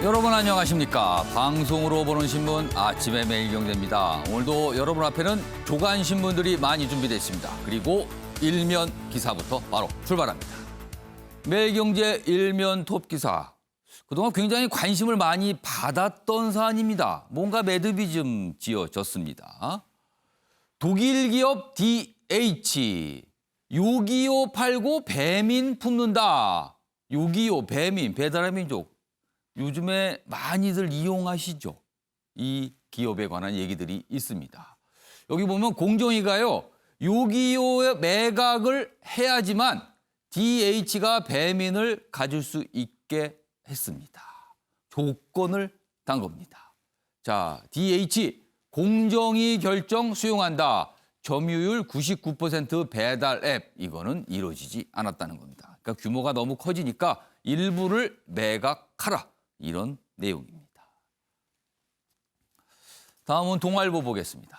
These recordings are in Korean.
여러분 안녕하십니까. 방송으로 보는 신문 아침의 매일경제입니다. 오늘도 여러분 앞에는 조간 신문들이 많이 준비되어 있습니다. 그리고 일면 기사부터 바로 출발합니다. 매일경제 일면 톱 기사. 그동안 굉장히 관심을 많이 받았던 사안입니다. 뭔가 매듭이 좀 지어졌습니다. 독일 기업 DH, 요기요 팔고 배민 품는다. 요기요, 배민, 배달의 민족. 요즘에 많이들 이용하시죠. 이 기업에 관한 얘기들이 있습니다. 여기 보면 공정위가요. 요기요의 매각을 해야지만 DH가 배민을 가질 수 있게 했습니다. 조건을 단 겁니다. 자, DH 공정위 결정 수용한다. 점유율 99% 배달 앱. 이거는 이루어지지 않았다는 겁니다. 그러니까 규모가 너무 커지니까 일부를 매각하라. 이런 내용입니다. 다음은 동아일보 보겠습니다.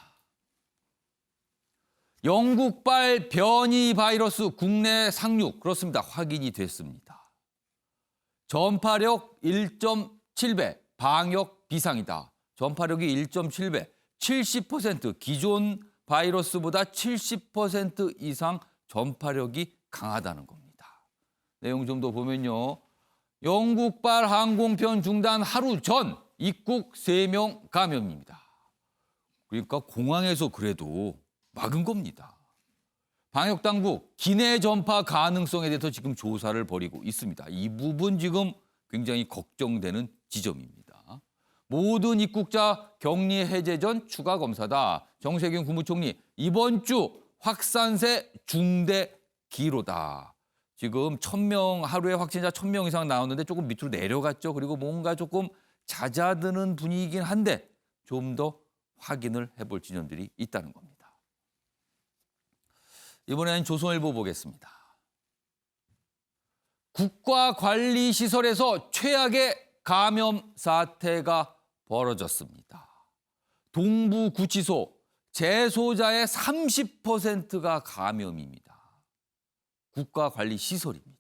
영국발 변이 바이러스 국내 상륙. 그렇습니다. 확인이 됐습니다. 전파력 1.7배, 방역 비상이다. 전파력이 1.7배, 70% 기존 바이러스보다 70% 이상 전파력이 강하다는 겁니다. 내용 좀 더 보면요. 영국발 항공편 중단 하루 전 입국 3명 감염입니다. 그러니까 공항에서 그래도 막은 겁니다. 방역당국 기내 전파 가능성에 대해서 지금 조사를 벌이고 있습니다. 이 부분 지금 굉장히 걱정되는 지점입니다. 모든 입국자 격리 해제 전 추가 검사다. 정세균 국무총리 이번 주 확산세 중대 기로다. 지금 1,000명 하루에 확진자 1,000명 이상 나오는데 조금 밑으로 내려갔죠. 그리고 뭔가 조금 잦아드는 분위기긴 한데 좀 더 확인을 해볼 지점들이 있다는 겁니다. 이번에는 조선일보 보겠습니다. 국가관리시설에서 최악의 감염 사태가 벌어졌습니다. 동부구치소 재소자의 30%가 감염입니다. 국가관리시설입니다.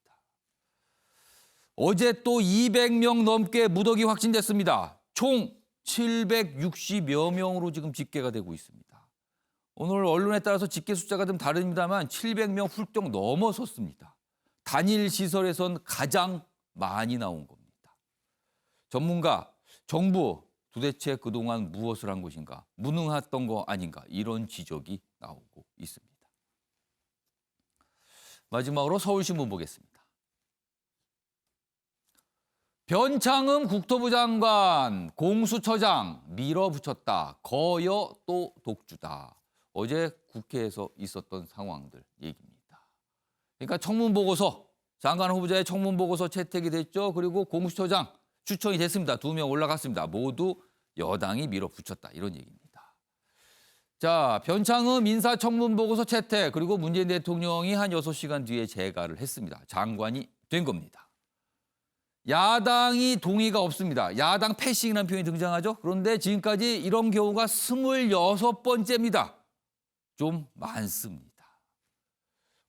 어제 또 200명 넘게 무더기 확진됐습니다. 총 760여 명으로 지금 집계가 되고 있습니다. 오늘 언론에 따라서 집계 숫자가 좀 다릅니다만 700명 훌쩍 넘어섰습니다. 단일 시설에선 가장 많이 나온 겁니다. 전문가, 정부 도대체 그동안 무엇을 한 것인가? 무능했던 거 아닌가? 이런 지적이 나오고 있습니다. 마지막으로 서울신문 보겠습니다. 변창흠 국토부 장관 공수처장 밀어붙였다. 거여 또 독주다. 어제 국회에서 있었던 상황들 얘기입니다. 그러니까 청문보고서, 장관 후보자의 청문보고서 채택이 됐죠. 그리고 공수처장 추천이 됐습니다. 2명 올라갔습니다. 모두 여당이 밀어붙였다. 이런 얘기입니다. 자, 변창흠 인사청문보고서 채택, 그리고 문재인 대통령이 한 6시간 뒤에 재가를 했습니다. 장관이 된 겁니다. 야당이 동의가 없습니다. 야당 패싱이라는 표현이 등장하죠. 그런데 지금까지 이런 경우가 26번째입니다. 좀 많습니다.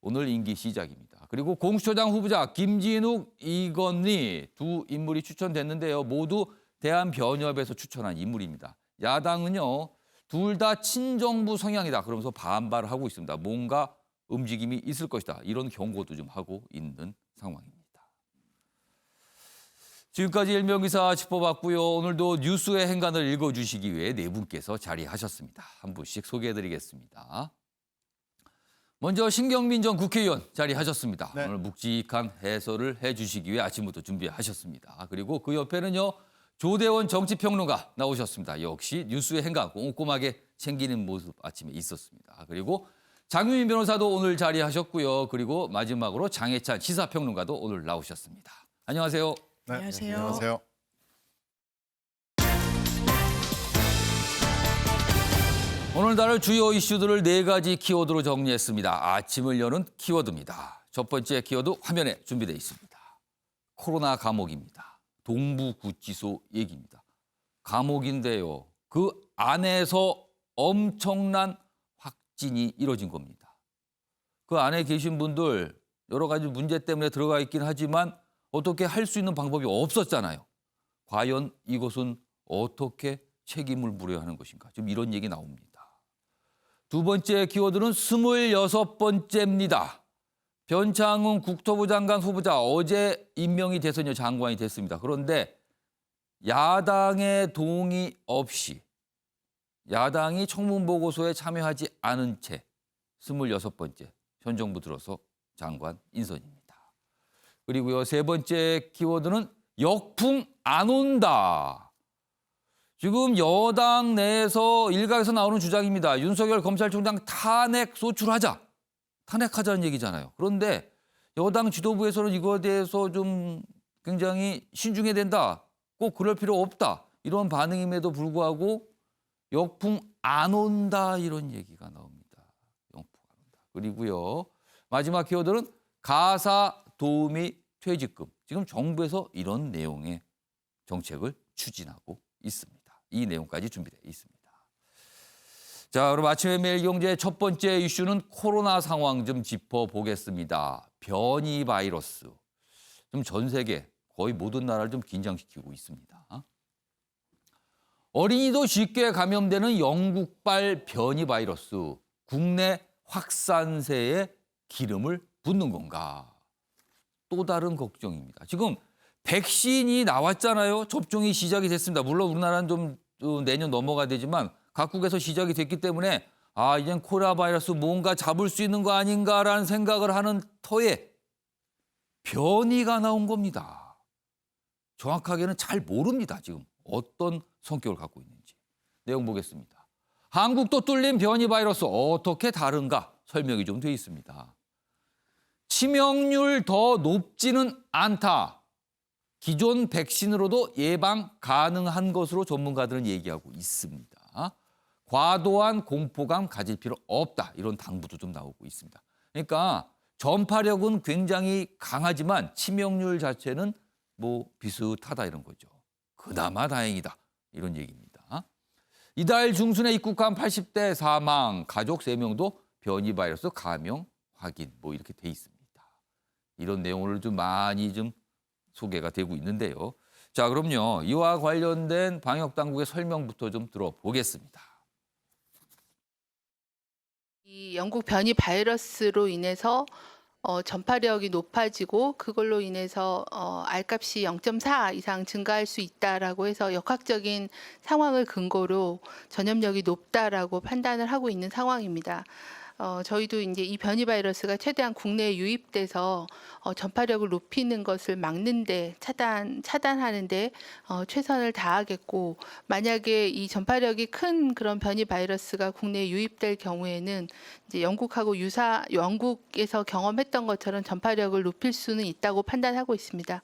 오늘 임기 시작입니다. 그리고 공수처장 후보자 김진욱, 이건희 두 인물이 추천됐는데요. 모두 대한변협에서 추천한 인물입니다. 야당은요. 둘 다 친정부 성향이다. 그러면서 반발을 하고 있습니다. 뭔가 움직임이 있을 것이다. 이런 경고도 좀 하고 있는 상황입니다. 지금까지 일명기사 짚어봤고요. 오늘도 뉴스의 행간을 읽어주시기 위해 네 분께서 자리하셨습니다. 한 분씩 소개해드리겠습니다. 먼저 신경민 전 국회의원 자리하셨습니다. 네. 오늘 묵직한 해설을 해주시기 위해 아침부터 준비하셨습니다. 그리고 그 옆에는요. 조대원 정치평론가 나오셨습니다. 역시 뉴스의 행간 꼼꼼하게 챙기는 모습 아침에 있었습니다. 그리고 장유민 변호사도 오늘 자리하셨고요. 그리고 마지막으로 장혜찬 시사평론가도 오늘 나오셨습니다. 안녕하세요. 네, 안녕하세요. 안녕하세요. 오늘 다룰 주요 이슈들을 4가지 키워드로 정리했습니다. 아침을 여는 키워드입니다. 첫 번째 키워드 화면에 준비되어 있습니다. 코로나 감옥입니다. 동부구치소 얘기입니다. 감옥인데요. 그 안에서 엄청난 확진이 이뤄진 겁니다. 그 안에 계신 분들 여러 가지 문제 때문에 들어가 있긴 하지만 어떻게 할 수 있는 방법이 없었잖아요. 과연 이것은 어떻게 책임을 물어야 하는 것인가? 지금 이런 얘기 나옵니다. 두 번째 키워드는 26번째입니다. 변창흠 국토부 장관 후보자 어제 임명이 돼서 장관이 됐습니다. 그런데 야당의 동의 없이 야당이 청문보고서에 참여하지 않은 채 26번째 현 정부 들어서 장관 인선입니다. 그리고요, 세 번째 키워드는 역풍 안 온다. 지금 여당 내에서 일각에서 나오는 주장입니다. 윤석열 검찰총장 탄핵 소출하자. 탄핵하자는 얘기잖아요. 그런데 여당 지도부에서는 이거에 대해서 좀 굉장히 신중해야 된다. 꼭 그럴 필요 없다. 이런 반응임에도 불구하고 역풍 안 온다 이런 얘기가 나옵니다. 역풍 안 온다. 그리고요, 마지막 키워드는 가사 도우미 퇴직금. 지금 정부에서 이런 내용의 정책을 추진하고 있습니다. 이 내용까지 준비되어 있습니다. 자, 그럼 아침의 매일경제의 첫 번째 이슈는 코로나 상황 좀 짚어보겠습니다. 변이 바이러스. 좀 전 세계 거의 모든 나라를 좀 긴장시키고 있습니다. 어린이도 쉽게 감염되는 영국발 변이 바이러스. 국내 확산세에 기름을 붓는 건가? 또 다른 걱정입니다. 지금 백신이 나왔잖아요. 접종이 시작이 됐습니다. 물론 우리나라는 좀 내년 넘어가야 되지만 각국에서 시작이 됐기 때문에 이젠 코로나 바이러스 뭔가 잡을 수 있는 거 아닌가라는 생각을 하는 터에 변이가 나온 겁니다. 정확하게는 잘 모릅니다. 지금 어떤 성격을 갖고 있는지. 내용 보겠습니다. 한국도 뚫린 변이 바이러스 어떻게 다른가 설명이 좀 돼 있습니다. 치명률 더 높지는 않다. 기존 백신으로도 예방 가능한 것으로 전문가들은 얘기하고 있습니다. 과도한 공포감 가질 필요 없다. 이런 당부도 좀 나오고 있습니다. 그러니까 전파력은 굉장히 강하지만 치명률 자체는 뭐 비슷하다 이런 거죠. 그나마 다행이다. 이런 얘기입니다. 이달 중순에 입국한 80대 사망, 가족 3명도 변이 바이러스 감염 확인 뭐 이렇게 돼 있습니다. 이런 내용을 좀 많이 좀 소개가 되고 있는데요. 자, 그럼요. 이와 관련된 방역 당국의 설명부터 좀 들어보겠습니다. 이 영국 변이 바이러스로 인해서 전파력이 높아지고 그걸로 인해서 R값이 0.4 이상 증가할 수 있다라고 해서 역학적인 상황을 근거로 전염력이 높다라고 판단을 하고 있는 상황입니다. 저희도 이제 이 변이 바이러스가 최대한 국내에 유입돼서 전파력을 높이는 것을 막는데 차단하는데 최선을 다하겠고, 만약에 이 전파력이 큰 그런 변이 바이러스가 국내에 유입될 경우에는 이제 영국에서 경험했던 것처럼 전파력을 높일 수는 있다고 판단하고 있습니다.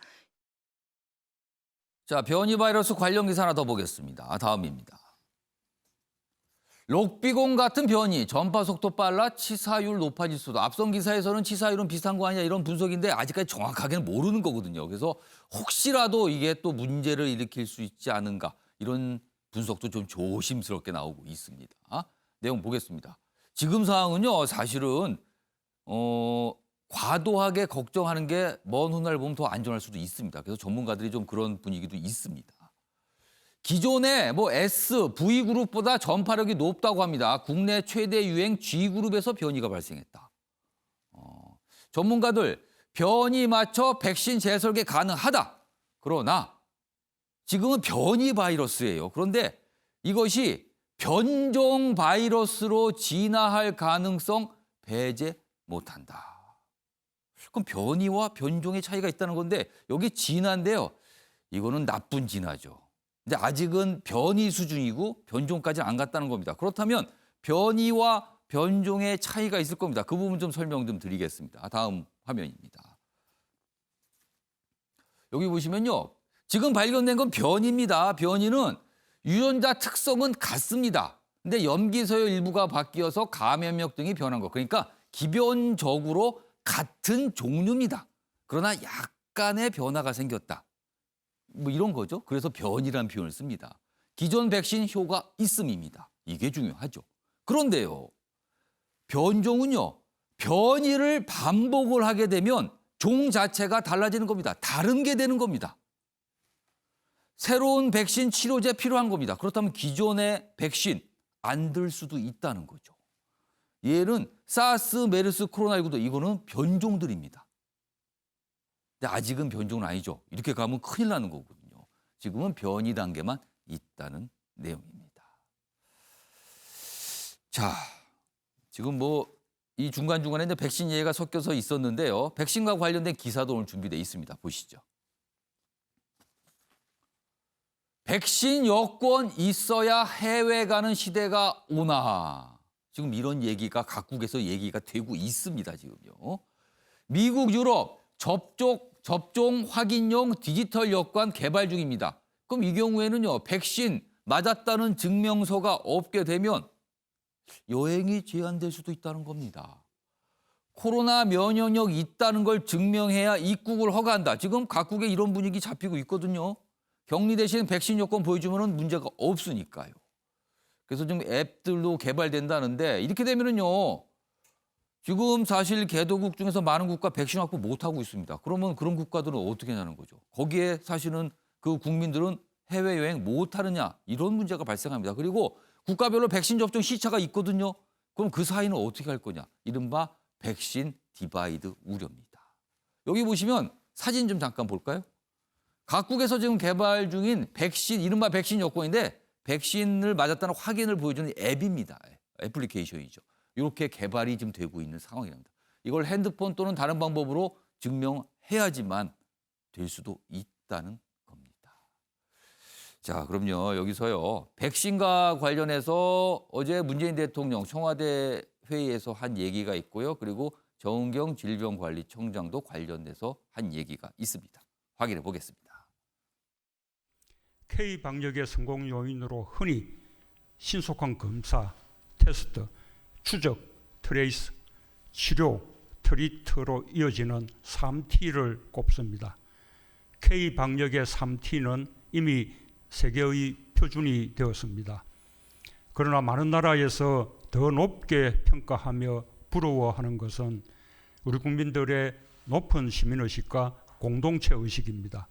자, 변이 바이러스 관련 기사 하나 더 보겠습니다. 다음입니다. 록비공 같은 변이, 전파 속도 빨라 치사율 높아질 수도. 앞선 기사에서는 치사율은 비슷한 거 아니냐 이런 분석인데 아직까지 정확하게는 모르는 거거든요. 그래서 혹시라도 이게 또 문제를 일으킬 수 있지 않은가 이런 분석도 좀 조심스럽게 나오고 있습니다. 내용 보겠습니다. 지금 상황은요, 사실은 과도하게 걱정하는 게 먼 훗날 보면 더 안전할 수도 있습니다. 그래서 전문가들이 좀 그런 분위기도 있습니다. 기존의 S, V그룹보다 전파력이 높다고 합니다. 국내 최대 유행 G그룹에서 변이가 발생했다. 전문가들, 변이 맞춰 백신 재설계 가능하다. 그러나 지금은 변이 바이러스예요. 그런데 이것이 변종 바이러스로 진화할 가능성 배제 못한다. 그럼 변이와 변종의 차이가 있다는 건데 여기 진화인데요. 이거는 나쁜 진화죠. 근데 아직은 변이 수준이고 변종까지는 안 갔다는 겁니다. 그렇다면 변이와 변종의 차이가 있을 겁니다. 그 부분 좀 설명 좀 드리겠습니다. 다음 화면입니다. 여기 보시면요. 지금 발견된 건 변이입니다. 변이는 유전자 특성은 같습니다. 근데 염기서열 일부가 바뀌어서 감염력 등이 변한 거. 그러니까 기본적으로 같은 종류입니다. 그러나 약간의 변화가 생겼다. 뭐 이런 거죠. 그래서 변이라는 표현을 씁니다. 기존 백신 효과 있음입니다. 이게 중요하죠. 그런데요, 변종은요, 변이를 반복을 하게 되면 종 자체가 달라지는 겁니다. 다른 게 되는 겁니다. 새로운 백신 치료제 필요한 겁니다. 그렇다면 기존의 백신 안 들 수도 있다는 거죠. 얘는 사스, 메르스, 코로나19도 이거는 변종들입니다. 근데 아직은 변종은 아니죠. 이렇게 가면 큰일 나는 거거든요. 지금은 변이 단계만 있다는 내용입니다. 자, 지금 뭐 이 중간중간에 이제 백신 얘기가 섞여서 있었는데요. 백신과 관련된 기사도 오늘 준비되어 있습니다. 보시죠. 백신 여권 있어야 해외 가는 시대가 오나. 지금 이런 얘기가 각국에서 얘기가 되고 있습니다. 지금요. 미국, 유럽 접종 확인용 디지털 여권 개발 중입니다. 그럼 이 경우에는요. 백신 맞았다는 증명서가 없게 되면 여행이 제한될 수도 있다는 겁니다. 코로나 면역력 있다는 걸 증명해야 입국을 허가한다. 지금 각국에 이런 분위기 잡히고 있거든요. 격리 대신 백신 여권 보여주면 문제가 없으니까요. 그래서 지금 앱들도 개발된다는데 이렇게 되면은요. 지금 사실 개도국 중에서 많은 국가 백신 확보 못하고 있습니다. 그러면 그런 국가들은 어떻게 하냐는 거죠. 거기에 사실은 그 국민들은 해외여행 못하느냐 이런 문제가 발생합니다. 그리고 국가별로 백신 접종 시차가 있거든요. 그럼 그 사이는 어떻게 할 거냐. 이른바 백신 디바이드 우려입니다. 여기 보시면 사진 좀 잠깐 볼까요? 각국에서 지금 개발 중인 백신, 이른바 백신 여권인데 백신을 맞았다는 확인을 보여주는 앱입니다. 애플리케이션이죠. 이렇게 개발이 지금 되고 있는 상황입니다. 이걸 핸드폰 또는 다른 방법으로 증명해야지만 될 수도 있다는 겁니다. 자, 그럼요. 여기서요. 백신과 관련해서 어제 문재인 대통령 청와대 회의에서 한 얘기가 있고요. 그리고 정은경 질병관리청장도 관련돼서 한 얘기가 있습니다. 확인해 보겠습니다. K-방역의 성공 요인으로 흔히 신속한 검사, 테스트, 추적, 트레이스, 치료, 트리트로 이어지는 3T를 꼽습니다. K-방역의 3T는 이미 세계의 표준이 되었습니다. 그러나 많은 나라에서 더 높게 평가하며 부러워하는 것은 우리 국민들의 높은 시민의식과 공동체의식입니다.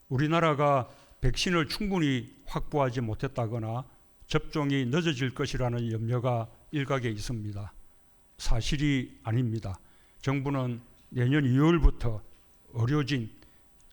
우리나라가 백신을 충분히 확보하지 못했다거나 접종이 늦어질 것이라는 염려가 일각에 있습니다. 사실이 아닙니다. 정부는 내년 2월부터 의료진,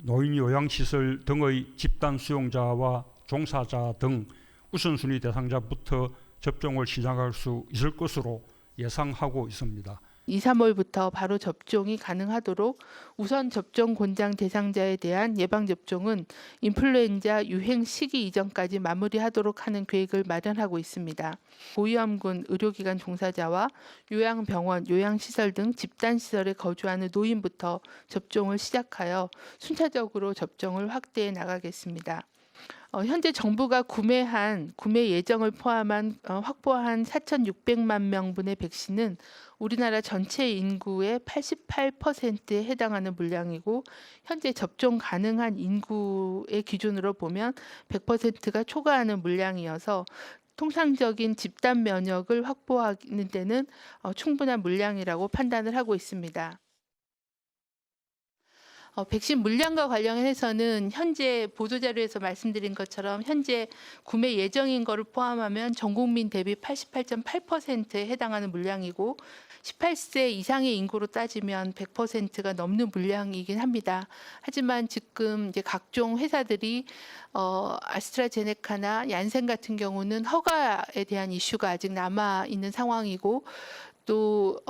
노인 요양시설 등의 집단 수용자와 종사자 등 우선순위 대상자부터 접종을 시작할 수 있을 것으로 예상하고 있습니다. 2, 3월부터 바로 접종이 가능하도록 우선 접종 권장 대상자에 대한 예방접종은 인플루엔자 유행 시기 이전까지 마무리하도록 하는 계획을 마련하고 있습니다. 고위험군 의료기관 종사자와 요양병원, 요양시설 등 집단시설에 거주하는 노인부터 접종을 시작하여 순차적으로 접종을 확대해 나가겠습니다. 현재 정부가 구매 예정을 포함한 확보한 4,600만 명분의 백신은 우리나라 전체 인구의 88%에 해당하는 물량이고 현재 접종 가능한 인구의 기준으로 보면 100%가 초과하는 물량이어서 통상적인 집단 면역을 확보하는 데는 충분한 물량이라고 판단을 하고 있습니다. 백신 물량과 관련해서는 현재 보도자료에서 말씀드린 것처럼 현재 구매 예정인 것을 포함하면 전 국민 대비 88.8%에 해당하는 물량이고 18세 이상의 인구로 따지면 100%가 넘는 물량이긴 합니다. 하지만 지금 이제 각종 회사들이 아스트라제네카나 얀센 같은 경우는 허가에 대한 이슈가 아직 남아 있는 상황이고 또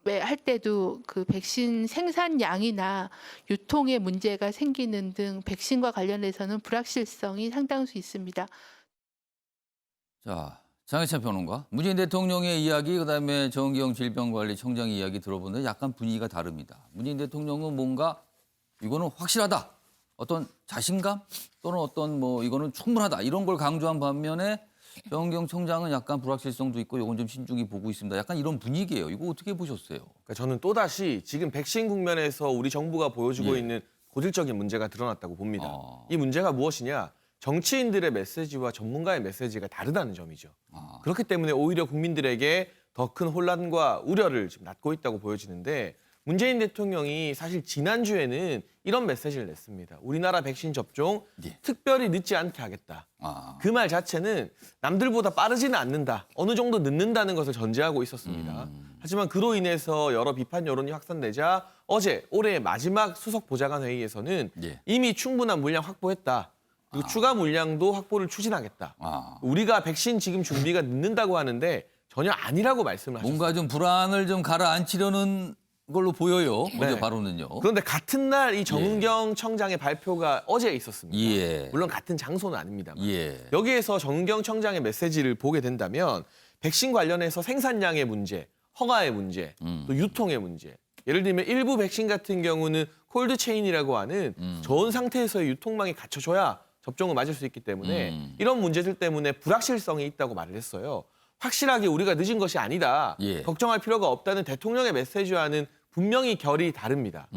할 때도 그 백신 생산량이나 유통에 문제가 생기는 등 백신과 관련해서는 불확실성이 상당수 있습니다. 자, 장혜찬 평론가. 문재인 대통령의 이야기, 그다음에 정은경 질병관리청장의 이야기 들어보는데 약간 분위기가 다릅니다. 문재인 대통령은 뭔가 이거는 확실하다. 어떤 자신감 또는 어떤 이거는 충분하다. 이런 걸 강조한 반면에 정은경 청장은 약간 불확실성도 있고 이건 좀 신중히 보고 있습니다. 약간 이런 분위기예요. 이거 어떻게 보셨어요? 그러니까 저는 또다시 지금 백신 국면에서 우리 정부가 보여주고 있는 고질적인 문제가 드러났다고 봅니다. 이 문제가 무엇이냐? 정치인들의 메시지와 전문가의 메시지가 다르다는 점이죠. 그렇기 때문에 오히려 국민들에게 더 큰 혼란과 우려를 지금 낳고 있다고 보여지는데 문재인 대통령이 사실 지난주에는 이런 메시지를 냈습니다. 우리나라 백신 접종 예. 특별히 늦지 않게 하겠다. 아, 그 말 자체는 남들보다 빠르지는 않는다. 어느 정도 늦는다는 것을 전제하고 있었습니다. 하지만 그로 인해서 여러 비판 여론이 확산되자 어제 올해의 마지막 수석 보좌관 회의에서는 예. 이미 충분한 물량 확보했다. 그리고 추가 물량도 확보를 추진하겠다. 아. 우리가 백신 지금 준비가 늦는다고 하는데 전혀 아니라고 말씀을 하셨습니다. 뭔가 좀 불안을 좀 가라앉히려는 걸로 보여요. 어제 네. 바로는요. 그런데 같은 날 이 정은경 청장의 발표가 어제 있었습니다. 예. 물론 같은 장소는 아닙니다만. 예. 여기에서 정은경 청장의 메시지를 보게 된다면 백신 관련해서 생산량의 문제, 허가의 문제, 또 유통의 문제. 예를 들면 일부 백신 같은 경우는 콜드체인이라고 하는 저온 상태에서의 유통망이 갖춰져야 접종을 맞을 수 있기 때문에 이런 문제들 때문에 불확실성이 있다고 말을 했어요. 확실하게 우리가 늦은 것이 아니다. 예. 걱정할 필요가 없다는 대통령의 메시지와는 분명히 결이 다릅니다.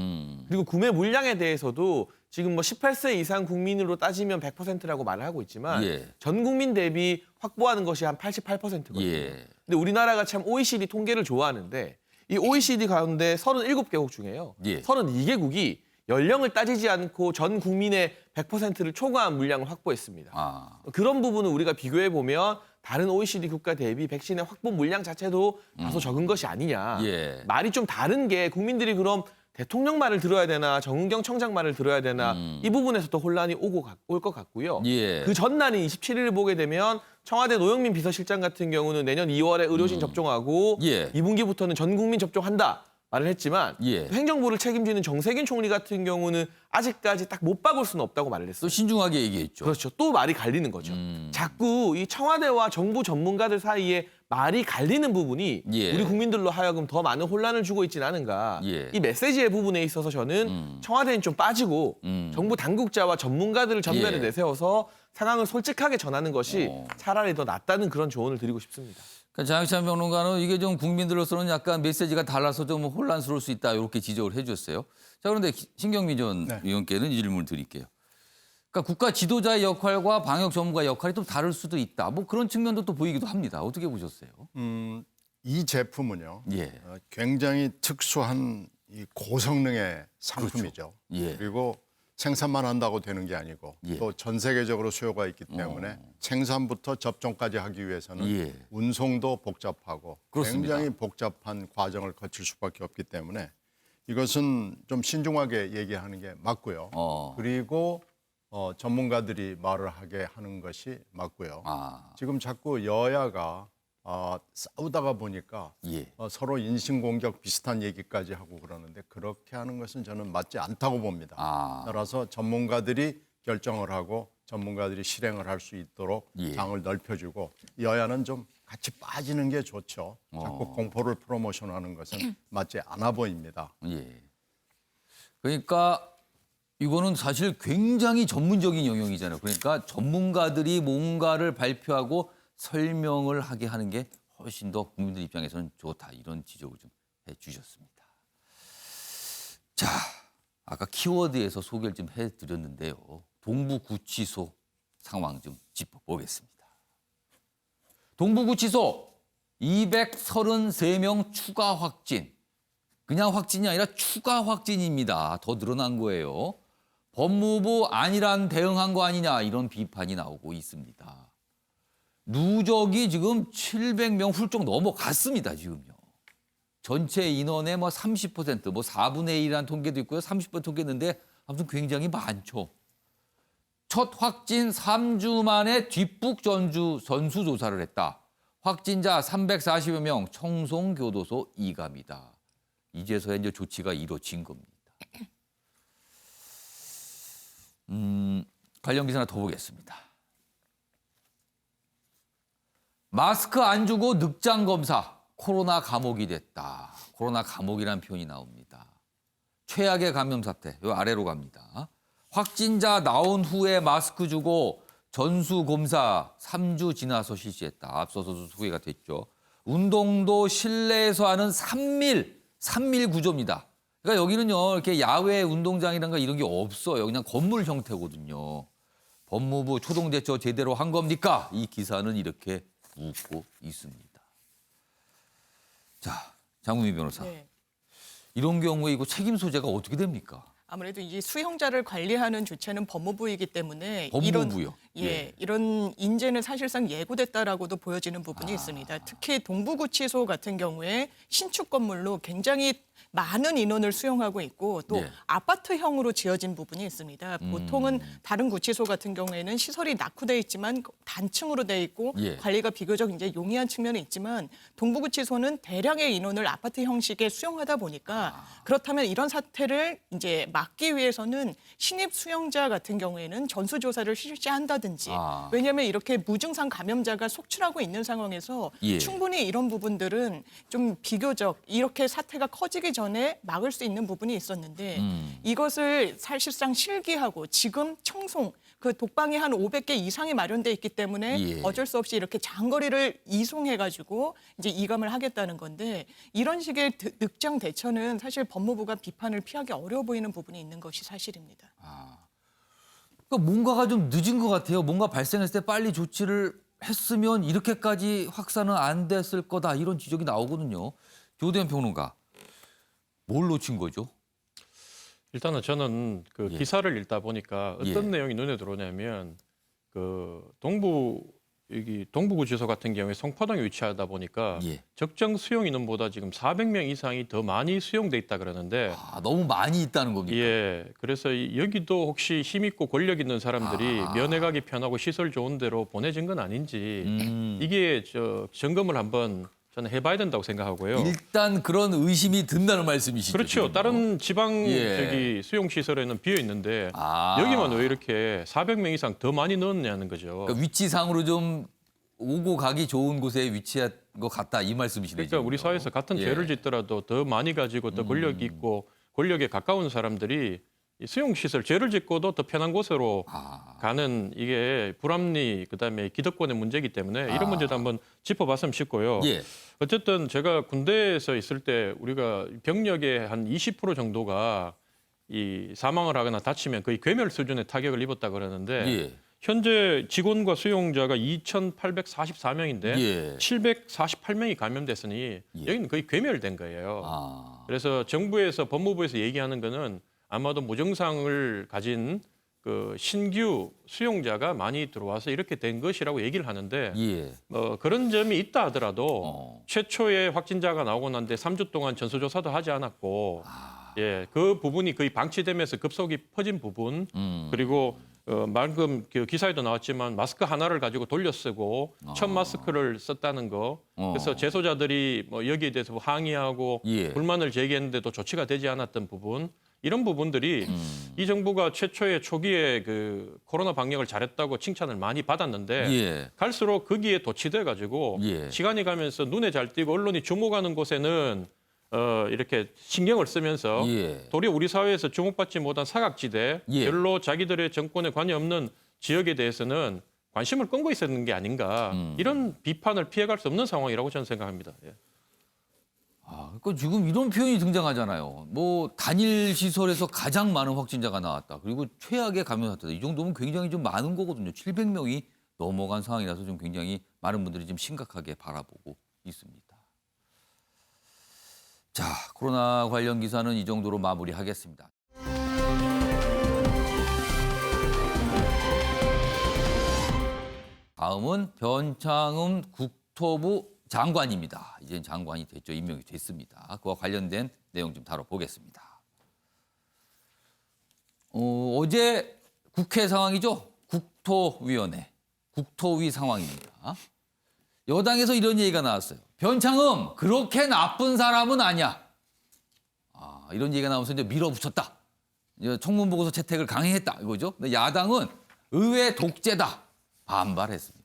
그리고 구매 물량에 대해서도 지금 뭐 18세 이상 국민으로 따지면 100%라고 말을 하고 있지만 예. 전 국민 대비 확보하는 것이 한 88%거든요. 예. 근데 우리나라가 참 OECD 통계를 좋아하는데 이 OECD 가운데 37개국 중에요. 예. 32개국이 연령을 따지지 않고 전 국민의 100%를 초과한 물량을 확보했습니다. 아. 그런 부분을 우리가 비교해 보면 다른 OECD 국가 대비 백신의 확보 물량 자체도 다소 적은 것이 아니냐. 예. 말이 좀 다른 게 국민들이 그럼 대통령 말을 들어야 되나 정은경 청장 말을 들어야 되나 이 부분에서 또 혼란이 올 것 같고요. 예. 그 전날인 27일을 보게 되면 청와대 노영민 비서실장 같은 경우는 내년 2월에 의료진 접종하고 예. 2분기부터는 전 국민 접종한다. 말을 했지만 예. 행정부를 책임지는 정세균 총리 같은 경우는 아직까지 딱 못 박을 수는 없다고 말을 또 했어요. 신중하게 얘기했죠. 그렇죠. 또 말이 갈리는 거죠. 자꾸 이 청와대와 정부 전문가들 사이에 말이 갈리는 부분이 예. 우리 국민들로 하여금 더 많은 혼란을 주고 있지는 않은가. 예. 이 메시지의 부분에 있어서 저는 청와대는 좀 빠지고 정부 당국자와 전문가들을 전면에 예. 내세워서 상황을 솔직하게 전하는 것이 어. 차라리 더 낫다는 그런 조언을 드리고 싶습니다. 그러니까 장희찬 평론가는 이게 좀 국민들로서는 약간 메시지가 달라서 좀 혼란스러울 수 있다 이렇게 지적을 해주셨어요. 자 그런데 신경민 전 네. 의원께는 이 질문을 드릴게요. 그러니까 국가 지도자의 역할과 방역 전문가의 역할이 좀 다를 수도 있다. 뭐 그런 측면도 또 보이기도 합니다. 어떻게 보셨어요? 이 제품은요. 예. 굉장히 특수한 이 고성능의 상품이죠. 예. 그리고 생산만 한다고 되는 게 아니고 예. 또 전 세계적으로 수요가 있기 때문에 생산부터 접종까지 하기 위해서는 예. 운송도 복잡하고 그렇습니다. 굉장히 복잡한 과정을 거칠 수밖에 없기 때문에 이것은 좀 신중하게 얘기하는 게 맞고요. 그리고 전문가들이 말을 하게 하는 것이 맞고요. 아. 지금 자꾸 여야가 싸우다가 보니까 예. 서로 인신공격 비슷한 얘기까지 하고 그러는데 그렇게 하는 것은 저는 맞지 않다고 봅니다. 아. 따라서 전문가들이 결정을 하고 전문가들이 실행을 할 수 있도록 예. 장을 넓혀주고 여야는 좀 같이 빠지는 게 좋죠. 자꾸 공포를 프로모션하는 것은 맞지 않아 보입니다. 예. 그러니까 이거는 사실 굉장히 전문적인 영역이잖아요. 그러니까 전문가들이 뭔가를 발표하고 설명을 하게 하는 게 훨씬 더 국민들 입장에서는 좋다. 이런 지적을 좀 해주셨습니다. 자, 아까 키워드에서 소개를 좀 해드렸는데요. 동부구치소 상황 좀 짚어보겠습니다. 동부구치소 233명 추가 확진. 그냥 확진이 아니라 추가 확진입니다. 더 늘어난 거예요. 법무부 안일한 대응한 거 아니냐 이런 비판이 나오고 있습니다. 누적이 지금 700명 훌쩍 넘어갔습니다. 지금요. 전체 인원의 뭐 30%, 뭐 4분의 1이라는 통계도 있고요. 30% 통계했는데 아무튼 굉장히 많죠. 첫 확진 3주 만에 뒷북 전수조사를 했다. 확진자 340여 명 청송교도소 이감이다. 이제서야 이제 조치가 이루어진 겁니다. 관련 기사 하나 더 보겠습니다. 마스크 안 주고 늑장 검사, 코로나 감옥이 됐다. 코로나 감옥이라는 표현이 나옵니다. 최악의 감염 사태, 요 아래로 갑니다. 확진자 나온 후에 마스크 주고 전수 검사 3주 지나서 실시했다. 앞서서도 소개가 됐죠. 운동도 실내에서 하는 3밀 구조입니다. 그러니까 여기는요, 이렇게 야외 운동장이란가 이런 게 없어요. 그냥 건물 형태거든요. 법무부 초동대처 제대로 한 겁니까? 이 기사는 이렇게 묻고 있습니다. 자, 장훈미 변호사. 네. 이런 경우에 이거 책임 소재가 어떻게 됩니까? 아무래도 이 수용자를 관리하는 주체는 법무부이기 때문에 법무부요? 이런 인재는 사실상 예고됐다라고도 보여지는 부분이 있습니다. 특히 동부구치소 같은 경우에 신축 건물로 굉장히 많은 인원을 수용하고 있고 또 예. 아파트형으로 지어진 부분이 있습니다. 보통은 다른 구치소 같은 경우에는 시설이 낙후돼 있지만 단층으로 돼 있고 예. 관리가 비교적 이제 용이한 측면이 있지만 동부구치소는 대량의 인원을 아파트 형식에 수용하다 보니까 그렇다면 이런 사태를 이제 막기 위해서는 신입 수용자 같은 경우에는 전수조사를 실시한다든지 왜냐하면 이렇게 무증상 감염자가 속출하고 있는 상황에서 예. 충분히 이런 부분들은 좀 비교적 이렇게 사태가 커지기 전에 막을 수 있는 부분이 있었는데 이것을 사실상 실기하고 지금 청송 그 독방이 한 500개 이상이 마련돼 있기 때문에 예. 어쩔 수 없이 이렇게 장거리를 이송해가지고 이제 이감을 하겠다는 건데 이런 식의 늑장 대처는 사실 법무부가 비판을 피하기 어려워 보이는 부분이 있는 것이 사실입니다. 그러니까 뭔가가 좀 늦은 것 같아요. 뭔가 발생했을 때 빨리 조치를 했으면 이렇게까지 확산은 안 됐을 거다 이런 지적이 나오거든요. 조대현 평론가, 뭘 놓친 거죠? 일단은 저는 그 예. 기사를 읽다 보니까 어떤 예. 내용이 눈에 들어오냐면 그 동부구치소 같은 경우에 송파동에 위치하다 보니까 예. 적정 수용 인원보다 지금 400명 이상이 더 많이 수용돼 있다 그러는데 너무 많이 있다는 겁니까? 예, 그래서 여기도 혹시 힘 있고 권력 있는 사람들이 면회 가기 편하고 시설 좋은 데로 보내진 건 아닌지 이게 점검을 한번 저는 해봐야 된다고 생각하고요. 일단 그런 의심이 든다는 말씀이시죠? 그렇죠. 지금요? 다른 지방 예. 수용 시설에는 비어 있는데 여기만 왜 이렇게 400명 이상 더 많이 넣었냐는 거죠. 그러니까 위치상으로 좀 오고 가기 좋은 곳에 위치한 것 같다 이 말씀이시네요. 그러니까 우리 사회에서 같은 예. 죄를 짓더라도 더 많이 가지고 더 권력이 있고 권력에 가까운 사람들이 이 수용시설 죄를 짓고도 더 편한 곳으로 가는 이게 불합리 그다음에 기득권의 문제이기 때문에 이런 문제도 한번 짚어봤으면 싶고요. 예. 어쨌든 제가 군대에서 있을 때 우리가 병력의 한 20% 정도가 이 사망을 하거나 다치면 거의 괴멸 수준의 타격을 입었다 그러는데 예. 현재 직원과 수용자가 2,844명인데 예. 748명이 감염됐으니 여기는 거의 괴멸된 거예요. 그래서 정부에서 법무부에서 얘기하는 거는 아마도 무증상을 가진 그 신규 수용자가 많이 들어와서 이렇게 된 것이라고 얘기를 하는데 예. 그런 점이 있다 하더라도 최초의 확진자가 나오고 난 뒤 3주 동안 전수조사도 하지 않았고 예, 그 부분이 거의 방치되면서 급속히 퍼진 부분 그리고 방금 그 기사에도 나왔지만 마스크 하나를 가지고 돌려 쓰고 첫 마스크를 썼다는 거. 그래서 재소자들이 뭐 여기에 대해서 항의하고 예. 불만을 제기했는데도 조치가 되지 않았던 부분. 이런 부분들이 이 정부가 최초의 초기에 그 코로나 방역을 잘했다고 칭찬을 많이 받았는데 예. 갈수록 거기에 도취돼 가지고 예. 시간이 가면서 눈에 잘 띄고 언론이 주목하는 곳에는 이렇게 신경을 쓰면서 예. 도리어 우리 사회에서 주목받지 못한 사각지대, 예. 별로 자기들의 정권에 관여 없는 지역에 대해서는 관심을 끈고 있었는 게 아닌가 이런 비판을 피해갈 수 없는 상황이라고 저는 생각합니다. 예. 그러니까 지금 이런 표현이 등장하잖아요. 뭐 단일 시설에서 가장 많은 확진자가 나왔다. 그리고 최악의 감염 사태다. 이 정도면 굉장히 좀 많은 거거든요. 700명이 넘어간 상황이라서 좀 굉장히 많은 분들이 좀 심각하게 바라보고 있습니다. 자, 코로나 관련 기사는 이 정도로 마무리하겠습니다. 다음은 변창흠 국토부 장관입니다. 이제 장관이 됐죠. 임명이 됐습니다. 그와 관련된 내용 좀 다뤄보겠습니다. 어제 국회 상황이죠. 국토위원회, 국토위 상황입니다. 여당에서 이런 얘기가 나왔어요. 변창흠 그렇게 나쁜 사람은 아니야. 이런 얘기가 나오면서 이제 밀어붙였다. 이제 청문보고서 채택을 강행했다 이거죠. 근데 야당은 의회 독재다 반발했습니다.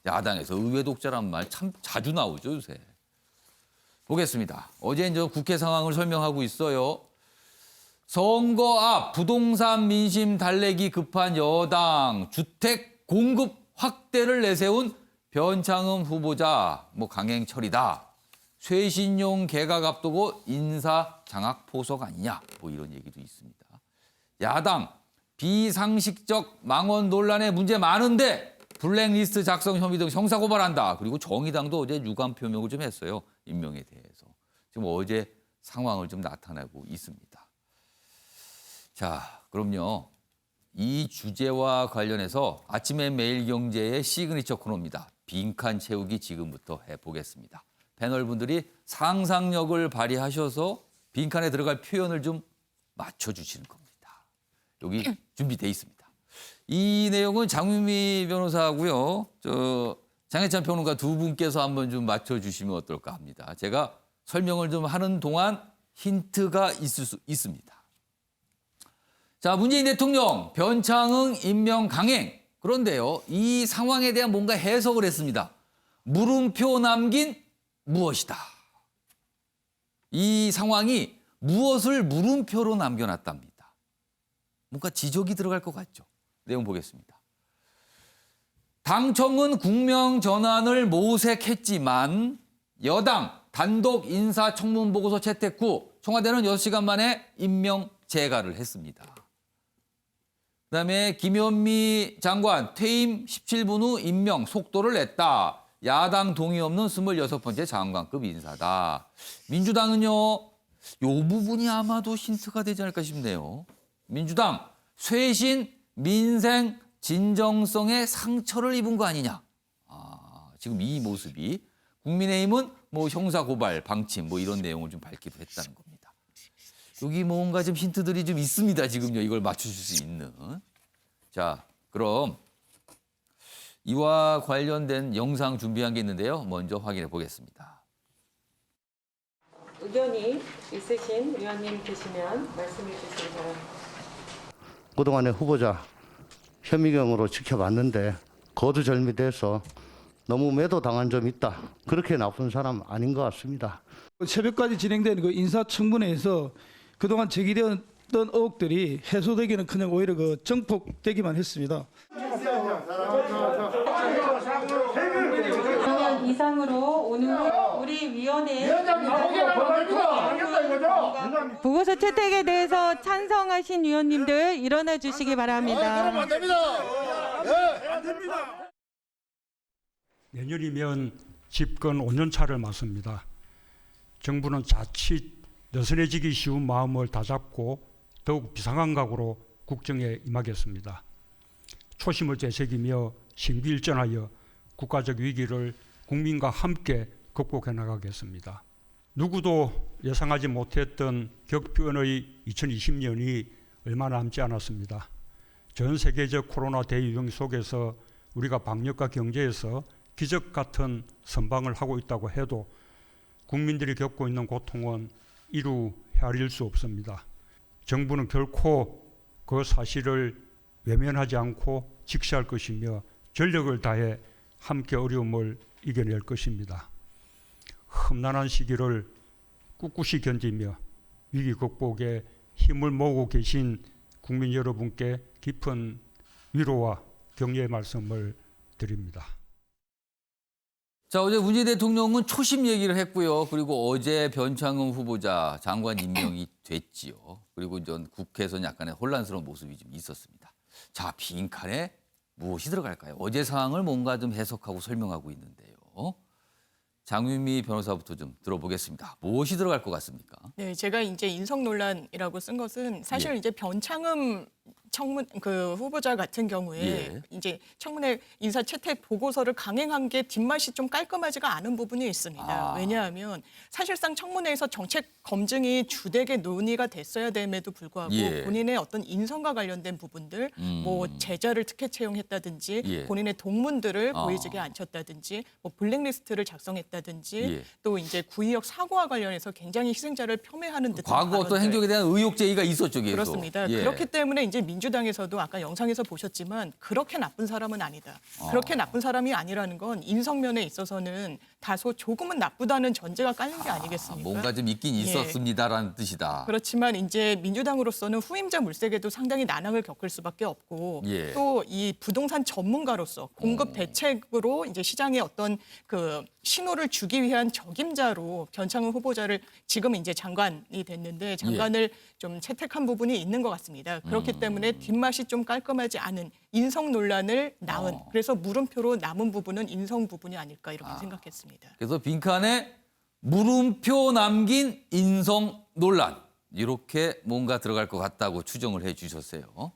야당에서 의회 독재라는 말 참 자주 나오죠 요새. 보겠습니다. 어제 이제 국회 상황을 설명하고 있어요. 선거 앞 부동산 민심 달래기 급한 여당 주택 공급 확대를 내세운 변창흠 후보자 강행 처리다. 쇄신용 개각 앞두고 인사 장악 포석 아니냐 이런 얘기도 있습니다. 야당 비상식적 망원 논란에 문제 많은데 블랙리스트 작성 혐의 등 형사 고발한다. 그리고 정의당도 어제 유감 표명을 좀 했어요. 임명에 대해서. 지금 어제 상황을 좀 나타내고 있습니다. 자, 그럼요. 이 주제와 관련해서 아침에 매일경제의 시그니처 코너입니다. 빈칸 채우기 지금부터 해보겠습니다. 패널분들이 상상력을 발휘하셔서 빈칸에 들어갈 표현을 좀 맞춰주시는 겁니다. 여기 준비돼 있습니다. 이 내용은 장윤미 변호사하고요. 장혜찬 평론가 두 분께서 한번 좀 맞춰주시면 어떨까 합니다. 제가 설명을 좀 하는 동안 힌트가 있을 수 있습니다. 자, 문재인 대통령 변창흠 임명 강행. 그런데요, 이 상황에 대한 뭔가 해석을 했습니다. 물음표 남긴 무엇이다. 이 상황이 무엇을 물음표로 남겨놨답니다. 뭔가 지적이 들어갈 것 같죠. 내용 보겠습니다. 당청은 국명 전환을 모색했지만 여당 단독 인사청문보고서 채택 후 청와대는 6시간 만에 임명 재가를 했습니다. 그다음에 김현미 장관 퇴임 17분 후 임명 속도를 냈다. 야당 동의 없는 26번째 장관급 인사다. 민주당은요. 요 부분이 아마도 힌트가 되지 않을까 싶네요. 민주당 쇄신 민생 진정성에 상처를 입은 거 아니냐. 지금 이 모습이 국민의힘은 뭐 형사 고발 방침 뭐 이런 내용을 좀 밝기도 했다는 겁니다. 여기 뭔가 좀 힌트들이 좀 있습니다. 지금요. 이걸 맞추실 수 있는. 자, 그럼 이와 관련된 영상 준비한 게 있는데요. 먼저 확인해 보겠습니다. 의견이 있으신 의원님 계시면 말씀해 주시기 바랍니다. 그동안의 후보자 현미경으로 지켜봤는데 거두절미돼서 너무 매도당한 점이 있다. 그렇게 나쁜 사람 아닌 것 같습니다. 새벽까지 진행된 그 인사청문회에서 그동안 제기되었던 의혹들이 해소되기는커녕 오히려 그 정폭되기만 했습니다. 그러면 이상으로 오늘 우리 위원회 보고서 채택에 대해서 찬성하신 위원님들 일어나 주시기 바랍니다. 내년이면 집권 5년 차를 맞습니다. 정부는 자칫 느슨해지기 쉬운 마음을 다잡고 더욱 비상한 각오로 국정에 임하겠습니다. 초심을 되새기며 신비일전하여 국가적 위기를 국민과 함께 극복해 나가겠습니다. 누구도 예상하지 못했던 격변의 2020년이 얼마 남지 않았습니다. 전 세계적 코로나 대유행 속에서 우리가 방역과 경제에서 기적 같은 선방을 하고 있다고 해도 국민들이 겪고 있는 고통은 이루 헤아릴 수 없습니다. 정부는 결코 그 사실을 외면하지 않고 직시할 것이며 전력을 다해 함께 어려움을 이겨낼 것입니다. 험난한 시기를 꿋꿋이 견디며 위기 극복에 힘을 모으고 계신 국민 여러분께 깊은 위로와 격려의 말씀을 드립니다. 자, 어제 문재인 대통령은 초심 얘기를 했고요. 그리고 어제 변창흠 후보자 장관 임명이 됐지요. 그리고 전 국회에서는 약간의 혼란스러운 모습이 좀 있었습니다. 자, 빈칸에 무엇이 들어갈까요? 어제 상황을 뭔가 좀 해석하고 설명하고 있는데요. 장윤미 변호사부터 좀 들어보겠습니다. 무엇이 들어갈 것 같습니까? 네, 제가 이제 인성 논란이라고 쓴 것은 사실 예. 이제 변창흠 청문 그 후보자 같은 경우에 예. 이제 청문회 인사 채택 보고서를 강행한 게 뒷맛이 좀 깔끔하지가 않은 부분이 있습니다. 왜냐하면 사실상 청문회에서 정책 검증이 주되게 논의가 됐어야 됨에도 불구하고 예. 본인의 어떤 인성과 관련된 부분들, 뭐 제자를 특혜 채용했다든지 예. 본인의 동문들을 고위직에 앉혔다든지, 뭐 블랙리스트를 작성했다든지, 예. 또 이제 구의역 사고와 관련해서 굉장히 희생자를 폄훼하는 듯한 과거 어떤 발언들. 행적에 대한 의혹 제기가 있었죠, 계속. 그렇습니다. 예. 그렇기 때문에 이제 민주당에서도 아까 영상에서 보셨지만 그렇게 나쁜 사람은 아니다. 그렇게 나쁜 사람이 아니라는 건 인성면에 있어서는 다소 조금은 나쁘다는 전제가 깔린 게 아니겠습니까? 뭔가 좀 있긴 있었습니다라는 뜻이다. 그렇지만 이제 민주당으로서는 후임자 물색에도 상당히 난항을 겪을 수밖에 없고 예. 또 이 부동산 전문가로서 공급 대책으로 이제 시장에 어떤 그 신호를 주기 위한 적임자로 변창흠 후보자를 지금 이제 장관이 됐는데 장관을 좀 채택한 부분이 있는 것 같습니다. 그렇기 때문에 뒷맛이 좀 깔끔하지 않은 인성 논란을 낳은 그래서 물음표로 남은 부분은 인성 부분이 아닐까 이렇게 생각했습니다. 그래서 빈칸에 물음표 남긴 인성 논란. 이렇게 뭔가 들어갈 것 같다고 추정을 해 주셨어요.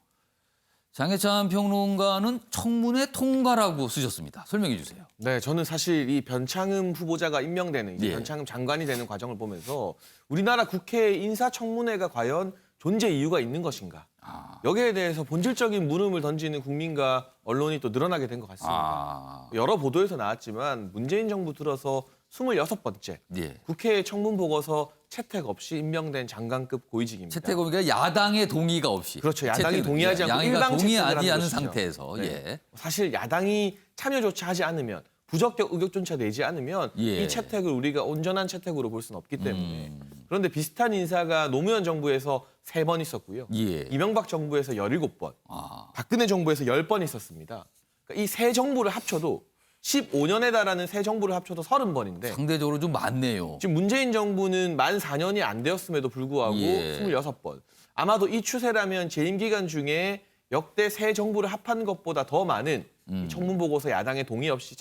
장해찬 평론가는 청문회 통과라고 쓰셨습니다. 설명해 주세요. 네, 저는 사실 이 변창흠 후보자가 임명되는 이제 예. 변창흠 장관이 되는 과정을 보면서 우리나라 국회 인사청문회가 과연 존재 이유가 있는 것인가? 여기에 대해서 본질적인 물음을 던지는 국민과 언론이 또 늘어나게 된 것 같습니다. 여러 보도에서 나왔지만 문재인 정부 들어서 26번째 예. 국회 청문 보고서 채택 없이 임명된 장관급 고위직입니다. 채택 오니까 야당의 동의가 없이. 그렇죠. 야당이 채택을, 동의하지 않고 양이가 일방 채택을 동의하지 하는 않은 것이죠. 상태에서. 네. 예. 사실 야당이 참여조차 하지 않으면 부적격 의견조차 내지 않으면 예. 이 채택을 우리가 온전한 채택으로 볼 수는 없기 때문에 그런데 비슷한 인사가 노무현 정부에서 3번 있었고요. 예. 이명박 정부에서 17번, 아. 박근혜 정부에서 10번 있었습니다. 그러니까 이 세 정부를 합쳐도 15년에 달하는 새 정부를 합쳐도 30번인데 상대적으로 좀 많네요. 지금 문재인 정부는 만 4년이 안 되었음에도 불구하고 예. 26번. 아마도 이 추세라면 재임 기간 중에 역대 새 정부를 합한 것보다 더 많은 이 청문 보고서 야당의 동의 없이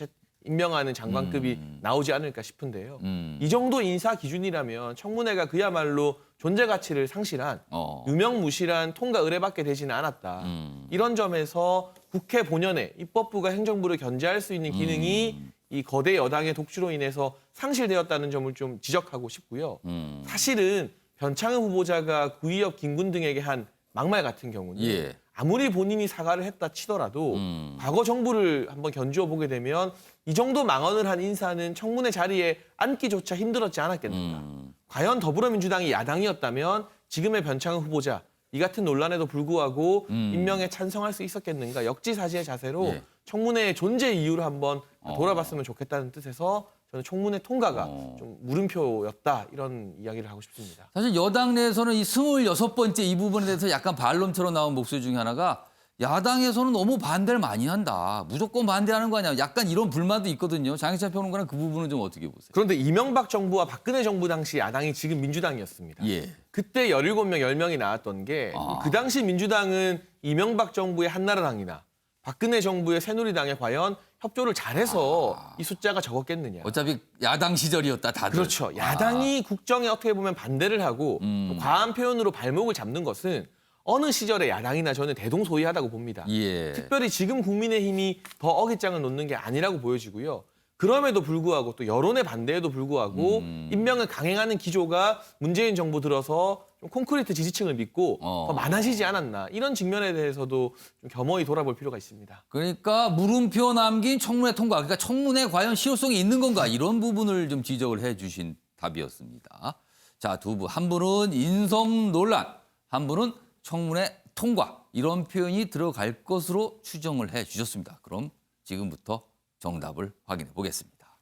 임명하는 장관급이 나오지 않을까 싶은데요. 이 정도 인사 기준이라면 청문회가 그야말로 존재 가치를 상실한 유명무실한 통과 의뢰받게 되지는 않았다. 이런 점에서 국회 본연의 입법부가 행정부를 견제할 수 있는 기능이 이 거대 여당의 독주로 인해서 상실되었다는 점을 좀 지적하고 싶고요. 사실은 변창흠 후보자가 구의역 김군 등에게 한 막말 같은 경우는 예. 아무리 본인이 사과를 했다 치더라도 과거 정부를 한번 견주어 보게 되면 이 정도 망언을 한 인사는 청문회 자리에 앉기조차 힘들었지 않았겠는가. 과연 더불어민주당이 야당이었다면 지금의 변창흠 후보자 이 같은 논란에도 불구하고 임명에 찬성할 수 있었겠는가. 역지사지의 자세로 예. 청문회의 존재 이유를 한번 돌아봤으면 좋겠다는 뜻에서 저는 청문회 통과가 좀 물음표였다 이런 이야기를 하고 싶습니다. 사실 여당 내에서는 이 26번째 이 부분에 대해서 약간 반론처럼 나온 목소리 중에 하나가 야당에서는 너무 반대를 많이 한다. 무조건 반대하는 거 아니야. 약간 이런 불만도 있거든요. 장해찬 평론가는 그 부분은 좀 어떻게 보세요? 그런데 이명박 정부와 박근혜 정부 당시 야당이 지금 민주당이었습니다. 예. 그때 17명, 10명이 나왔던 게 그 당시 민주당은 이명박 정부의 한나라당이나 박근혜 정부의 새누리당에 과연 협조를 잘해서 이 숫자가 적었겠느냐. 어차피 야당 시절이었다 다들. 그렇죠. 야당이 국정에 어떻게 보면 반대를 하고 또 과한 표현으로 발목을 잡는 것은 어느 시절의 야당이나 저는 대동소이하다고 봅니다. 예. 특별히 지금 국민의힘이 더 어깃장을 놓는 게 아니라고 보여지고요. 그럼에도 불구하고 또 여론의 반대에도 불구하고 임명을 강행하는 기조가 문재인 정부 들어서 좀 콘크리트 지지층을 믿고 더 많아지지 않았나. 이런 측면에 대해서도 좀 겸허히 돌아볼 필요가 있습니다. 그러니까 물음표 남긴 청문회 통과. 그러니까 청문회 과연 실효성이 있는 건가 이런 부분을 좀 지적을 해 주신 답이었습니다. 자, 두 분. 한 분은 인성 논란, 한 분은 청문회 통과. 이런 표현이 들어갈 것으로 추정을 해 주셨습니다. 그럼 지금부터 정답을 확인해 보겠습니다.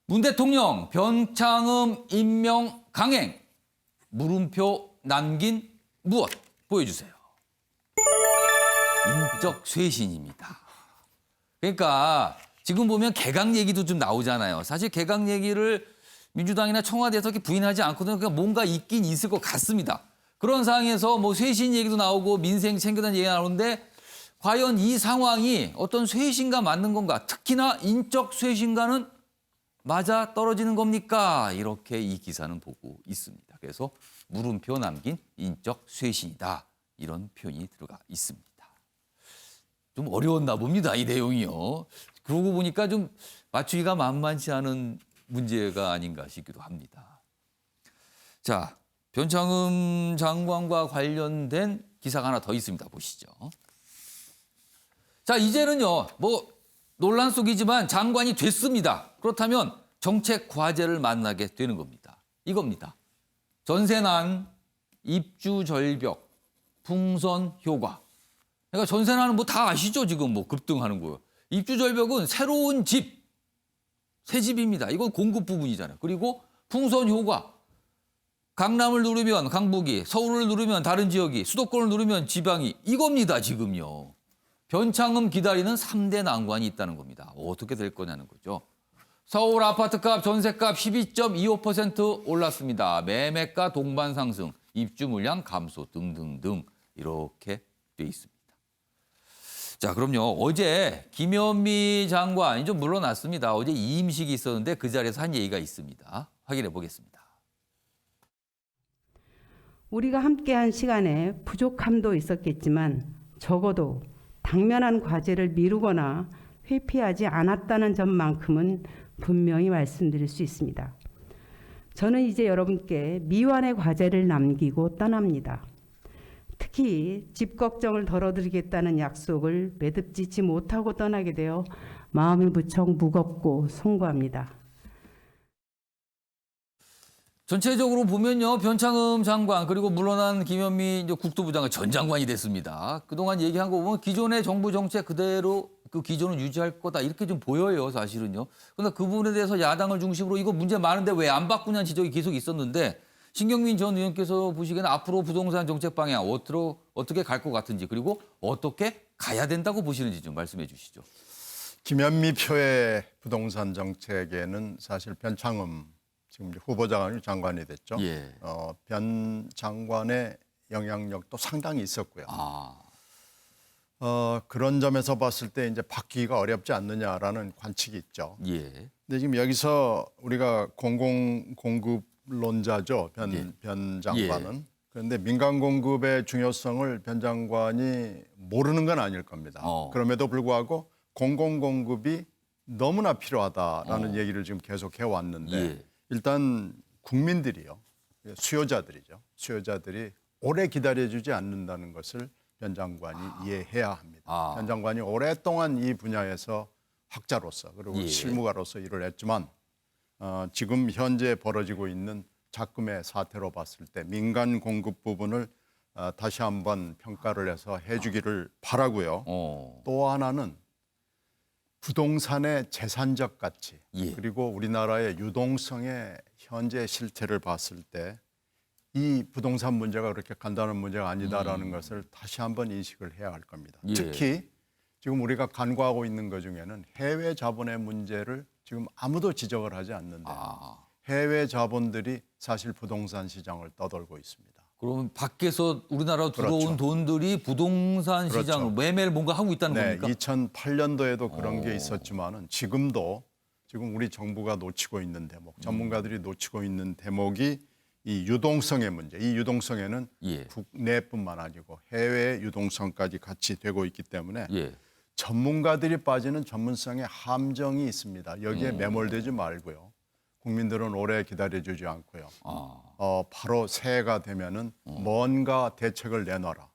문 대통령 변창흠 임명 강행 물음표 남긴 무엇 보여주세요. 인적 쇄신입니다. 그러니까 지금 보면 개각 얘기도 좀 나오잖아요. 사실 개각 얘기를 민주당이나 청와대에서 이렇게 부인하지 않거든요. 그러니까 뭔가 있긴 있을 것 같습니다. 그런 상황에서 뭐 쇄신 얘기도 나오고 민생 챙겨다는 얘기가 나오는데 과연 이 상황이 어떤 쇄신과 맞는 건가? 특히나 인적 쇄신과는 맞아 떨어지는 겁니까? 이렇게 이 기사는 보고 있습니다. 그래서 물음표 남긴 인적 쇄신이다. 이런 표현이 들어가 있습니다. 좀 어려웠나 봅니다. 이 내용이요. 그러고 보니까 좀 맞추기가 만만치 않은 문제가 아닌가 싶기도 합니다. 자, 변창흠 장관과 관련된 기사가 하나 더 있습니다. 보시죠. 자, 이제는요, 뭐 논란 속이지만 장관이 됐습니다. 그렇다면 정책 과제를 만나게 되는 겁니다. 이겁니다. 전세난, 입주 절벽, 풍선 효과. 그러니까 전세난은 뭐 다 아시죠? 지금 뭐 급등하는 거예요. 입주 절벽은 새로운 집, 새 집입니다. 이건 공급 부분이잖아요. 그리고 풍선 효과. 강남을 누르면 강북이, 서울을 누르면 다른 지역이, 수도권을 누르면 지방이 이겁니다. 지금요. 변창흠 기다리는 3대 난관이 있다는 겁니다. 어떻게 될 거냐는 거죠. 서울 아파트값, 전세값 12.25% 올랐습니다. 매매가 동반 상승, 입주 물량 감소 등등등 이렇게 돼 있습니다. 자, 그럼요. 어제 김현미 장관이 좀 물러났습니다. 어제 이임식이 있었는데 그 자리에서 한 얘기가 있습니다. 확인해 보겠습니다. 우리가 함께한 시간에 부족함도 있었겠지만 적어도 당면한 과제를 미루거나 회피하지 않았다는 점만큼은 분명히 말씀드릴 수 있습니다. 저는 이제 여러분께 미완의 과제를 남기고 떠납니다. 특히 집 걱정을 덜어드리겠다는 약속을 매듭짓지 못하고 떠나게 되어 마음이 무척 무겁고 송구합니다. 전체적으로 보면요. 변창흠 장관 그리고 물러난 김현미 이제 국토부 장관 전 장관이 됐습니다. 그동안 얘기한 거 보면 기존의 정부 정책 그대로 그 기존을 유지할 거다 이렇게 좀 보여요. 사실은요. 그런데 그 부분에 대해서 야당을 중심으로 이거 문제 많은데 왜 안 바꾸냐는 지적이 계속 있었는데 신경민 전 의원께서 보시기에는 앞으로 부동산 정책 방향 어떻게 갈 것 같은지 그리고 어떻게 가야 된다고 보시는지 좀 말씀해 주시죠. 김현미 표의 부동산 정책에는 사실 변창흠 지금 이제 후보자가 장관이 됐죠. 예. 변 장관의 영향력도 상당히 있었고요. 그런 점에서 봤을 때 이제 바뀌기가 어렵지 않느냐라는 관측이 있죠. 예. 근데 지금 여기서 우리가 공공공급론자죠. 변 장관은. 예. 그런데 민간 공급의 중요성을 변 장관이 모르는 건 아닐 겁니다. 그럼에도 불구하고 공공공급이 너무나 필요하다라는 얘기를 지금 계속 해왔는데 예. 일단 국민들이요. 수요자들이죠. 수요자들이 오래 기다려주지 않는다는 것을 변 장관이 이해해야 합니다. 변 장관이 오랫동안 이 분야에서 학자로서 그리고 예. 실무가로서 일을 했지만 지금 현재 벌어지고 있는 작금의 사태로 봤을 때 민간 공급 부분을 다시 한번 평가를 해서 해주기를 바라고요. 또 하나는 부동산의 재산적 가치 예. 그리고 우리나라의 유동성의 현재 실태를 봤을 때 이 부동산 문제가 그렇게 간단한 문제가 아니다라는 것을 다시 한번 인식을 해야 할 겁니다. 예. 특히 지금 우리가 간과하고 있는 것 중에는 해외 자본의 문제를 지금 아무도 지적을 하지 않는데 해외 자본들이 사실 부동산 시장을 떠돌고 있습니다. 그러면 밖에서 우리나라로 들어온 그렇죠. 돈들이 부동산 그렇죠. 시장을 매매를 뭔가 하고 있다는 네, 겁니까? 2008년도에도 그런 게 있었지만은 지금도 지금 우리 정부가 놓치고 있는 대목, 전문가들이 놓치고 있는 대목이 이 유동성의 문제. 이 유동성에는 예. 국내뿐만 아니고 해외 유동성까지 같이 되고 있기 때문에 예. 전문가들이 빠지는 전문성의 함정이 있습니다. 여기에 매몰되지 말고요. 국민들은 오래 기다려주지 않고요. 바로 새해가 되면은 뭔가 대책을 내놔라.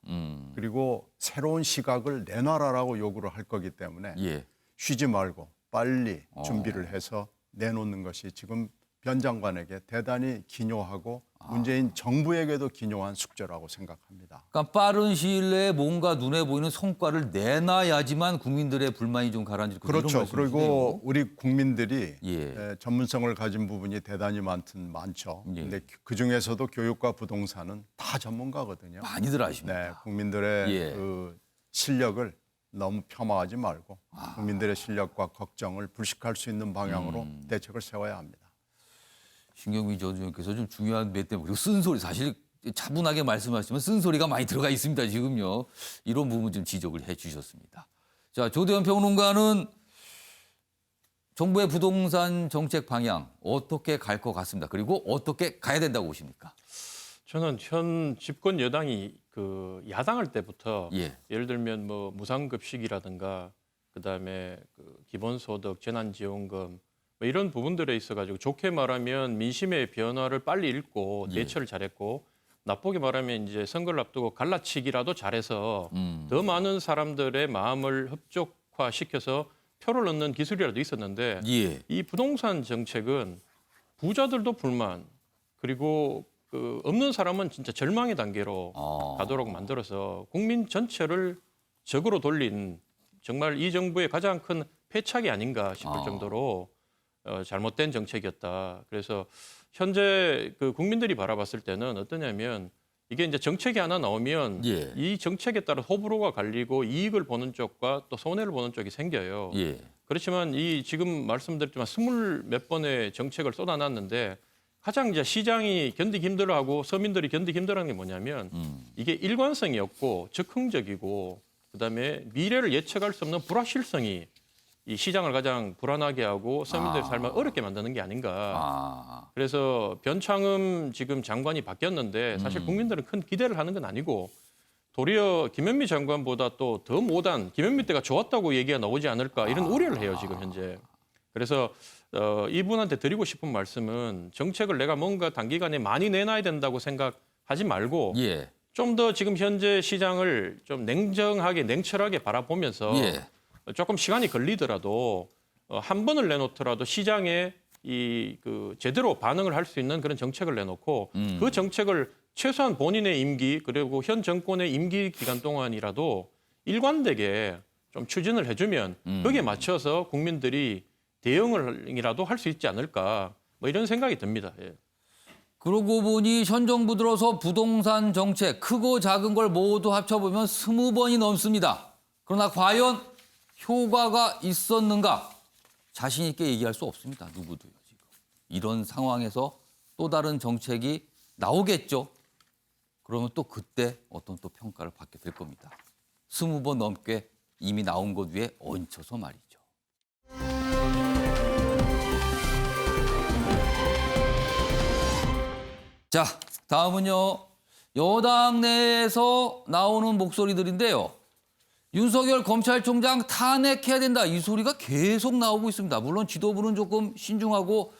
그리고 새로운 시각을 내놔라라고 요구를 할 거기 때문에 예. 쉬지 말고 빨리 준비를 해서 내놓는 것이 지금 변 장관에게 대단히 기묘하고 문재인 정부에게도 기묘한 숙제라고 생각합니다. 그러니까 빠른 시일 내에 뭔가 눈에 보이는 성과를 내놔야지만 국민들의 불만이 좀 가라앉을 거다. 그렇죠. 이런 그리고 말씀이시네요. 우리 국민들이 예. 전문성을 가진 부분이 대단히 많죠. 예. 근데 그 중에서도 교육과 부동산은 다 전문가거든요. 많이들 아십니다. 네, 국민들의 예. 그 실력을 너무 폄하하지 말고 국민들의 실력과 걱정을 불식할 수 있는 방향으로 대책을 세워야 합니다. 신경민 전 의원께서 좀 중요한 몇 대목 그리고 쓴소리 사실 차분하게 말씀하시면 쓴소리가 많이 들어가 있습니다. 지금요. 이런 부분 좀 지적을 해 주셨습니다. 자, 조대현 평론가는 정부의 부동산 정책 방향 어떻게 갈 것 같습니다. 그리고 어떻게 가야 된다고 보십니까? 저는 현 집권 여당이 그 야당할 때부터 예. 예를 들면 뭐 무상급식이라든가 그다음에 그 기본소득, 재난지원금 뭐 이런 부분들에 있어가지고 좋게 말하면 민심의 변화를 빨리 읽고 예. 대처를 잘했고 나쁘게 말하면 이제 선거를 앞두고 갈라치기라도 잘해서 더 많은 사람들의 마음을 흡족화시켜서 표를 얻는 기술이라도 있었는데 예. 이 부동산 정책은 부자들도 불만 그리고 그 없는 사람은 진짜 절망의 단계로 가도록 만들어서 국민 전체를 적으로 돌린 정말 이 정부의 가장 큰 패착이 아닌가 싶을 정도로 잘못된 정책이었다. 그래서 현재 그 국민들이 바라봤을 때는 어떠냐면 이게 이제 정책이 하나 나오면 예. 이 정책에 따라 호불호가 갈리고 이익을 보는 쪽과 또 손해를 보는 쪽이 생겨요. 예. 그렇지만 이 지금 말씀드렸지만 20몇 번의 정책을 쏟아놨는데 가장 이제 시장이 견디기 힘들어하고 서민들이 견디기 힘들어하는 게 뭐냐면 이게 일관성이 없고 즉흥적이고 그다음에 미래를 예측할 수 없는 불확실성이 이 시장을 가장 불안하게 하고 서민들의 삶을 어렵게 만드는 게 아닌가. 그래서 변창흠 지금 장관이 바뀌었는데 사실 국민들은 큰 기대를 하는 건 아니고 도리어 김현미 장관보다 또 더 못한 김현미 때가 좋았다고 얘기가 나오지 않을까 이런 우려를 해요, 지금 현재. 그래서 이분한테 드리고 싶은 말씀은 정책을 내가 뭔가 단기간에 많이 내놔야 된다고 생각하지 말고 예. 좀 더 지금 현재 시장을 좀 냉정하게 냉철하게 바라보면서 예. 조금 시간이 걸리더라도 한 번을 내놓더라도 시장에 그 제대로 반응을 할 수 있는 그런 정책을 내놓고 그 정책을 최소한 본인의 임기 그리고 현 정권의 임기 기간 동안이라도 일관되게 좀 추진을 해주면 거기에 맞춰서 국민들이 대응을이라도 할 수 있지 않을까 뭐 이런 생각이 듭니다. 예. 그러고 보니 현 정부 들어서 부동산 정책 크고 작은 걸 모두 합쳐보면 20번이 넘습니다. 그러나 과연 효과가 있었는가? 자신 있게 얘기할 수 없습니다. 누구도요. 지금. 이런 상황에서 또 다른 정책이 나오겠죠. 그러면 또 그때 어떤 또 평가를 받게 될 겁니다. 20번 넘게 이미 나온 것 위에 얹혀서 말이죠. 자, 다음은요. 여당 내에서 나오는 목소리들인데요. 윤석열 검찰총장 탄핵해야 된다. 이 소리가 계속 나오고 있습니다. 물론 지도부는 조금 신중하고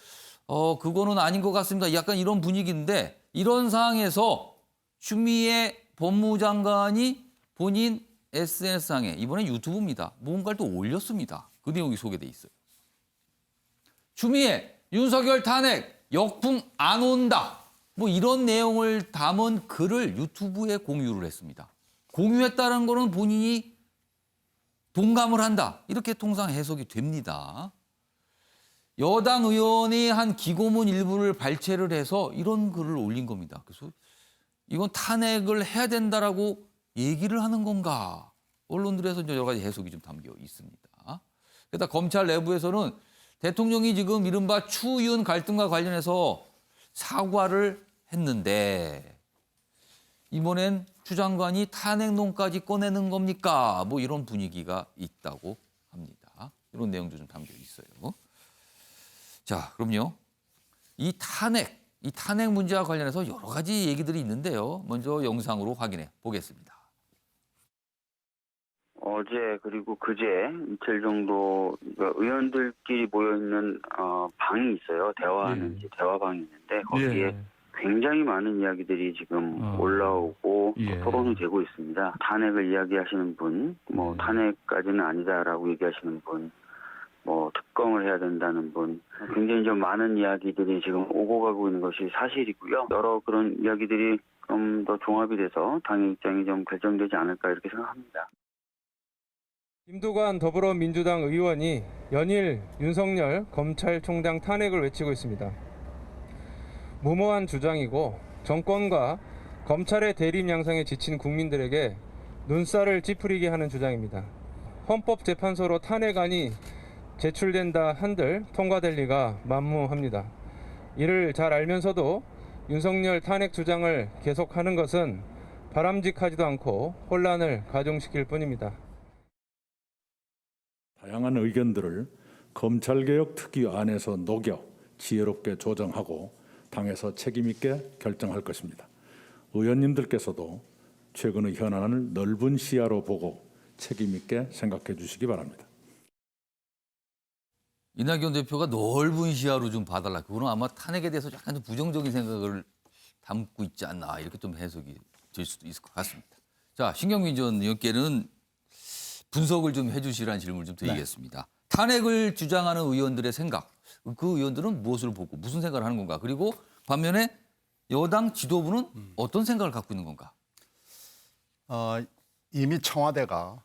그거는 아닌 것 같습니다. 약간 이런 분위기인데 이런 상황에서 추미애 법무장관이 본인 SNS상에 이번에 유튜브입니다. 뭔가를 또 올렸습니다. 그 내용이 소개돼 있어요. 추미애, 윤석열 탄핵, 역풍 안 온다. 뭐 이런 내용을 담은 글을 유튜브에 공유를 했습니다. 공유했다는 거는 본인이 동감을 한다. 이렇게 통상 해석이 됩니다. 여당 의원이 한 기고문 일부를 발췌를 해서 이런 글을 올린 겁니다. 그래서 이건 탄핵을 해야 된다라고 얘기를 하는 건가? 언론들에서 이제 여러 가지 해석이 좀 담겨 있습니다. 게다가 검찰 내부에서는 대통령이 지금 이른바 추윤 갈등과 관련해서 사과를 했는데 이번엔 추 장관이 탄핵론까지 꺼내는 겁니까? 뭐 이런 분위기가 있다고 합니다. 이런 내용도 좀 담겨 있어요. 자, 그럼요. 이 탄핵 문제와 관련해서 여러 가지 얘기들이 있는데요. 먼저 영상으로 확인해 보겠습니다. 어제 그리고 그제 이틀 정도 의원들끼리 모여 있는 방이 있어요. 대화하는 대화방이 있는데 거기에 굉장히 많은 이야기들이 지금 올라오고 토론이 되고 있습니다. 탄핵을 이야기하시는 분, 뭐 탄핵까지는 아니다라고 얘기하시는 분, 뭐 특검을 해야 된다는 분, 굉장히 좀 많은 이야기들이 지금 오고 가고 있는 것이 사실이고요. 여러 그런 이야기들이 좀 더 종합이 돼서 당의 입장이 좀 결정되지 않을까 이렇게 생각합니다. 김두관 더불어민주당 의원이 연일 윤석열 검찰총장 탄핵을 외치고 있습니다. 무모한 주장이고 정권과 검찰의 대립 양상에 지친 국민들에게 눈살을 찌푸리게 하는 주장입니다. 헌법재판소로 탄핵안이 제출된다 한들 통과될 리가 만무합니다. 이를 잘 알면서도 윤석열 탄핵 주장을 계속하는 것은 바람직하지도 않고 혼란을 가중시킬 뿐입니다. 다양한 의견들을 검찰개혁 특위 안에서 녹여 지혜롭게 조정하고 당에서 책임 있게 결정할 것입니다. 의원님들께서도 최근의 현안을 넓은 시야로 보고 책임 있게 생각해 주시기 바랍니다. 이낙연 대표가 넓은 시야로 좀 봐달라. 그거는 아마 탄핵에 대해서 약간 좀 부정적인 생각을 담고 있지 않나 이렇게 좀 해석이 될 수도 있을 것 같습니다. 자, 신경민 전 의원께는 분석을 좀 해주시라는 질문을 좀 드리겠습니다. 탄핵을 주장하는 의원들의 생각, 그 의원들은 무엇을 보고 무슨 생각을 하는 건가? 그리고 반면에 여당 지도부는 어떤 생각을 갖고 있는 건가? 이미 청와대가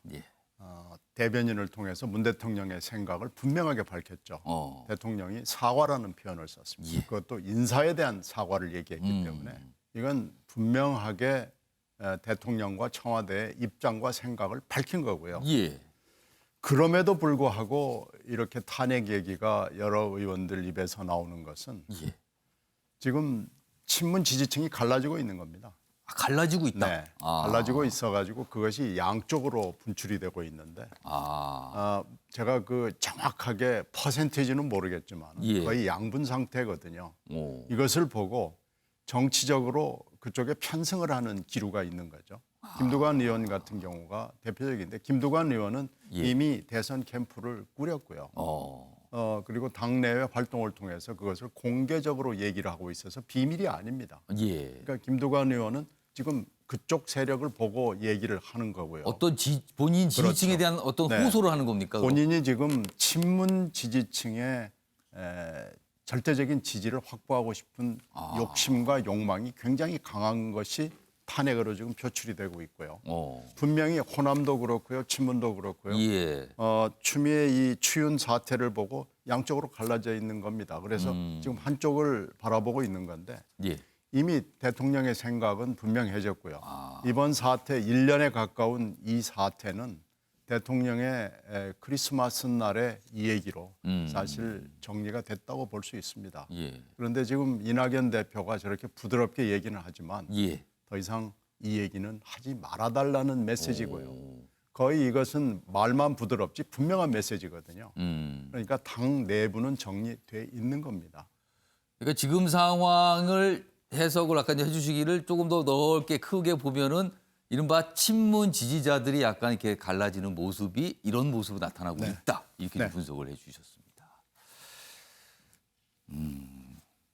대변인을 통해서 문 대통령의 생각을 분명하게 밝혔죠. 대통령이 사과라는 표현을 썼습니다. 그것도 인사에 대한 사과를 얘기했기 때문에 이건 분명하게 대통령과 청와대의 입장과 생각을 밝힌 거고요. 그럼에도 불구하고 이렇게 탄핵 얘기가 여러 의원들 입에서 나오는 것은 지금 친문 지지층이 갈라지고 있는 겁니다. 갈라지고 있다. 네, 갈라지고 있어가지고 그것이 양쪽으로 분출이 되고 있는데 제가 그 정확하게 퍼센티지는 모르겠지만 예. 거의 양분 상태거든요. 오. 이것을 보고 정치적으로 그쪽에 편승을 하는 기류가 있는 거죠. 김두관 의원 같은 경우가 대표적인데 김두관 의원은 예. 이미 대선 캠프를 꾸렸고요. 그리고 당내외 활동을 통해서 그것을 공개적으로 얘기를 하고 있어서 비밀이 아닙니다. 예. 그러니까 김두관 의원은 지금 그쪽 세력을 보고 얘기를 하는 거고요. 어떤 본인 지지층에 그렇죠. 대한 어떤 네. 호소를 하는 겁니까? 본인이 지금 친문 지지층의 절대적인 지지를 확보하고 싶은 욕심과 욕망이 굉장히 강한 것이 탄핵으로 지금 표출이 되고 있고요. 분명히 호남도 그렇고요, 친문도 그렇고요. 예. 추미애 이 추윤 사태를 보고 양쪽으로 갈라져 있는 겁니다. 그래서 지금 한쪽을 바라보고 있는 건데 예. 이미 대통령의 생각은 분명해졌고요. 이번 사태 1년에 가까운 이 사태는 대통령의 크리스마스 날의 이 얘기로 사실 정리가 됐다고 볼 수 있습니다. 예. 그런데 지금 이낙연 대표가 저렇게 부드럽게 얘기는 하지만 예. 더 이상 이 얘기는 하지 말아달라는 메시지고요. 거의 이것은 말만 부드럽지 분명한 메시지거든요. 그러니까 당 내부는 정리돼 있는 겁니다. 그러니까 지금 상황을 해석을 아까 이제 해주시기를 조금 더 넓게 크게 보면은 이른바 친문 지지자들이 약간 이렇게 갈라지는 모습이 이런 모습으로 나타나고 네. 있다. 이렇게 네. 분석을 해주셨습니다.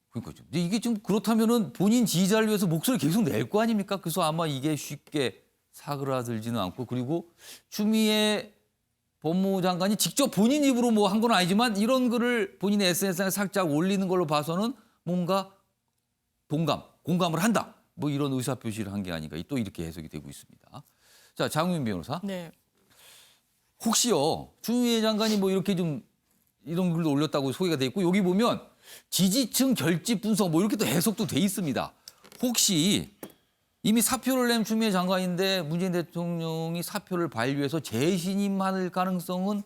그러니까 근데 이게 좀 그렇다면은 본인 지지자를 위해서 목소리를 계속 낼 거 아닙니까? 그래서 아마 이게 쉽게 사그라들지는 않고 그리고 추미애 법무부 장관이 직접 본인 입으로 뭐 한 건 아니지만 이런 글을 본인의 SNS에 살짝 올리는 걸로 봐서는 뭔가 공감을 한다. 뭐 이런 의사표시를 한 게 아닌가 또 이렇게 해석이 되고 있습니다. 자, 장윤 변호사. 네. 혹시요 추미애 장관이 뭐 이렇게 좀 이런 글도 올렸다고 소개가 돼 있고 여기 보면 지지층 결집 분석 뭐 이렇게 또 해석도 돼 있습니다. 혹시 이미 사표를 낸 추미애 장관인데 문재인 대통령이 사표를 반류해서 재신임할 가능성은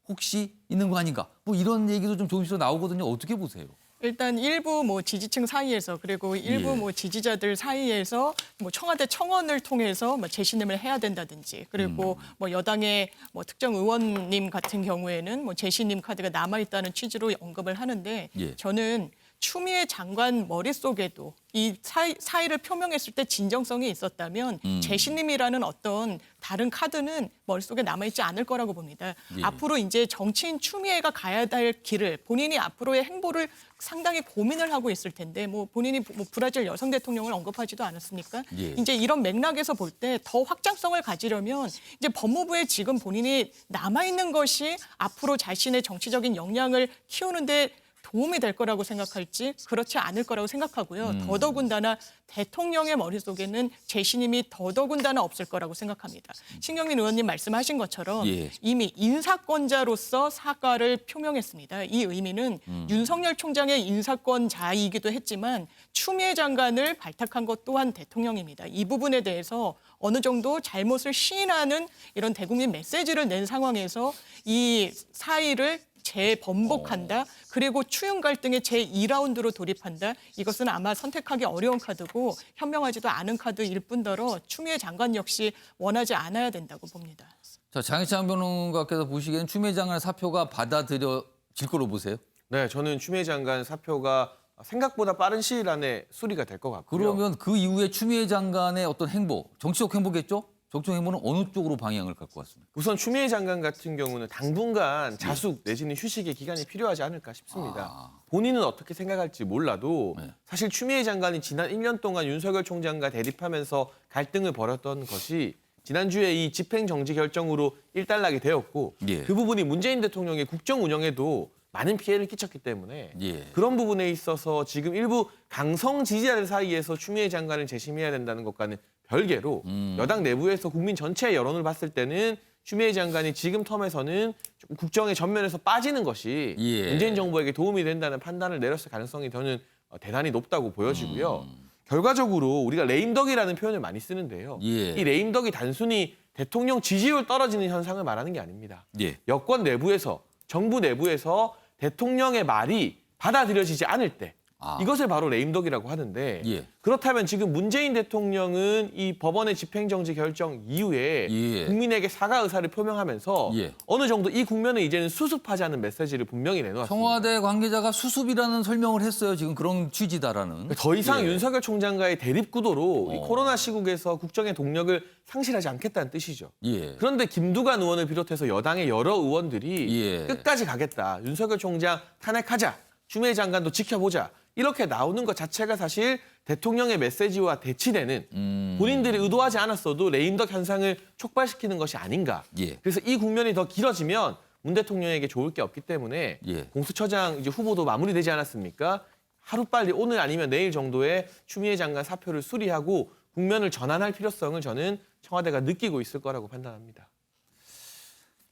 혹시 있는 거 아닌가? 뭐 이런 얘기도 좀 조금씩 나오거든요. 어떻게 보세요? 일단 일부 뭐 지지층 사이에서 그리고 일부 예. 뭐 지지자들 사이에서 뭐 청와대 청원을 통해서 뭐 재신임을 해야 된다든지 그리고 뭐 여당의 뭐 특정 의원님 같은 경우에는 뭐 재신임 카드가 남아 있다는 취지로 언급을 하는데 예. 저는 추미애 장관 머릿속에도 이 사의를 표명했을 때 진정성이 있었다면 재신임이라는 어떤 다른 카드는 머릿속에 남아있지 않을 거라고 봅니다. 예. 앞으로 이제 정치인 추미애가 가야 될 길을 본인이 앞으로의 행보를 상당히 고민을 하고 있을 텐데 뭐 본인이 뭐 브라질 여성 대통령을 언급하지도 않았습니까? 예. 이제 이런 맥락에서 볼 때 더 확장성을 가지려면 이제 법무부에 지금 본인이 남아있는 것이 앞으로 자신의 정치적인 역량을 키우는데 도움이 될 거라고 생각할지 그렇지 않을 거라고 생각하고요. 더더군다나 대통령의 머릿속에는 재신임이 더더군다나 없을 거라고 생각합니다. 신경민 의원님 말씀하신 것처럼 예. 이미 인사권자로서 사과를 표명했습니다. 이 의미는 윤석열 총장의 인사권자이기도 했지만 추미애 장관을 발탁한 것 또한 대통령입니다. 이 부분에 대해서 어느 정도 잘못을 시인하는 이런 대국민 메시지를 낸 상황에서 이 사의를 재번복한다. 그리고 추윤 갈등의 제2라운드로 돌입한다. 이것은 아마 선택하기 어려운 카드고 현명하지도 않은 카드일 뿐더러 추미애 장관 역시 원하지 않아야 된다고 봅니다. 자, 장희찬 변호사께서 보시기에는 추미애 장관의 사표가 받아들여질 거로 보세요? 네, 저는 추미애 장관 사표가 생각보다 빠른 시일 안에 수리가 될 것 같고요. 그러면 그 이후에 추미애 장관의 어떤 행보, 정치적 행보겠죠? 정치적 행보는 어느 쪽으로 방향을 갈 것 같습니까? 우선 추미애 장관 같은 경우는 당분간 자숙 내지는 휴식의 기간이 필요하지 않을까 싶습니다. 본인은 어떻게 생각할지 몰라도 사실 추미애 장관이 지난 1년 동안 윤석열 총장과 대립하면서 갈등을 벌였던 것이 지난주에 이 집행정지 결정으로 일단락이 되었고 예. 그 부분이 문재인 대통령의 국정 운영에도 많은 피해를 끼쳤기 때문에 예. 그런 부분에 있어서 지금 일부 강성 지지자들 사이에서 추미애 장관을 재심해야 된다는 것과는 별개로 여당 내부에서 국민 전체의 여론을 봤을 때는 추미애 장관이 지금 텀에서는 좀 국정의 전면에서 빠지는 것이 예. 문재인 정부에게 도움이 된다는 판단을 내렸을 가능성이 저는 대단히 높다고 보여지고요. 결과적으로 우리가 레임덕이라는 표현을 많이 쓰는데요. 예. 이 레임덕이 단순히 대통령 지지율 떨어지는 현상을 말하는 게 아닙니다. 예. 여권 내부에서 정부 내부에서 대통령의 말이 받아들여지지 않을 때 이것을 바로 레임덕이라고 하는데 예. 그렇다면 지금 문재인 대통령은 이 법원의 집행정지 결정 이후에 예. 국민에게 사과 의사를 표명하면서 예. 어느 정도 이 국면을 이제는 수습하자는 메시지를 분명히 내놓았습니다. 청와대 관계자가 수습이라는 설명을 했어요. 지금 그런 취지다라는. 더 이상 예. 윤석열 총장과의 대립 구도로 이 어. 코로나 시국에서 국정의 동력을 상실하지 않겠다는 뜻이죠. 예. 그런데 김두관 의원을 비롯해서 여당의 여러 의원들이 예. 끝까지 가겠다. 윤석열 총장 탄핵하자. 추미애 장관도 지켜보자. 이렇게 나오는 것 자체가 사실 대통령의 메시지와 대치되는 본인들이 의도하지 않았어도 레임덕 현상을 촉발시키는 것이 아닌가. 예. 그래서 이 국면이 더 길어지면 문 대통령에게 좋을 게 없기 때문에 예. 공수처장 이제 후보도 마무리되지 않았습니까? 하루빨리 오늘 아니면 내일 정도에 추미애 장관 사표를 수리하고 국면을 전환할 필요성을 저는 청와대가 느끼고 있을 거라고 판단합니다.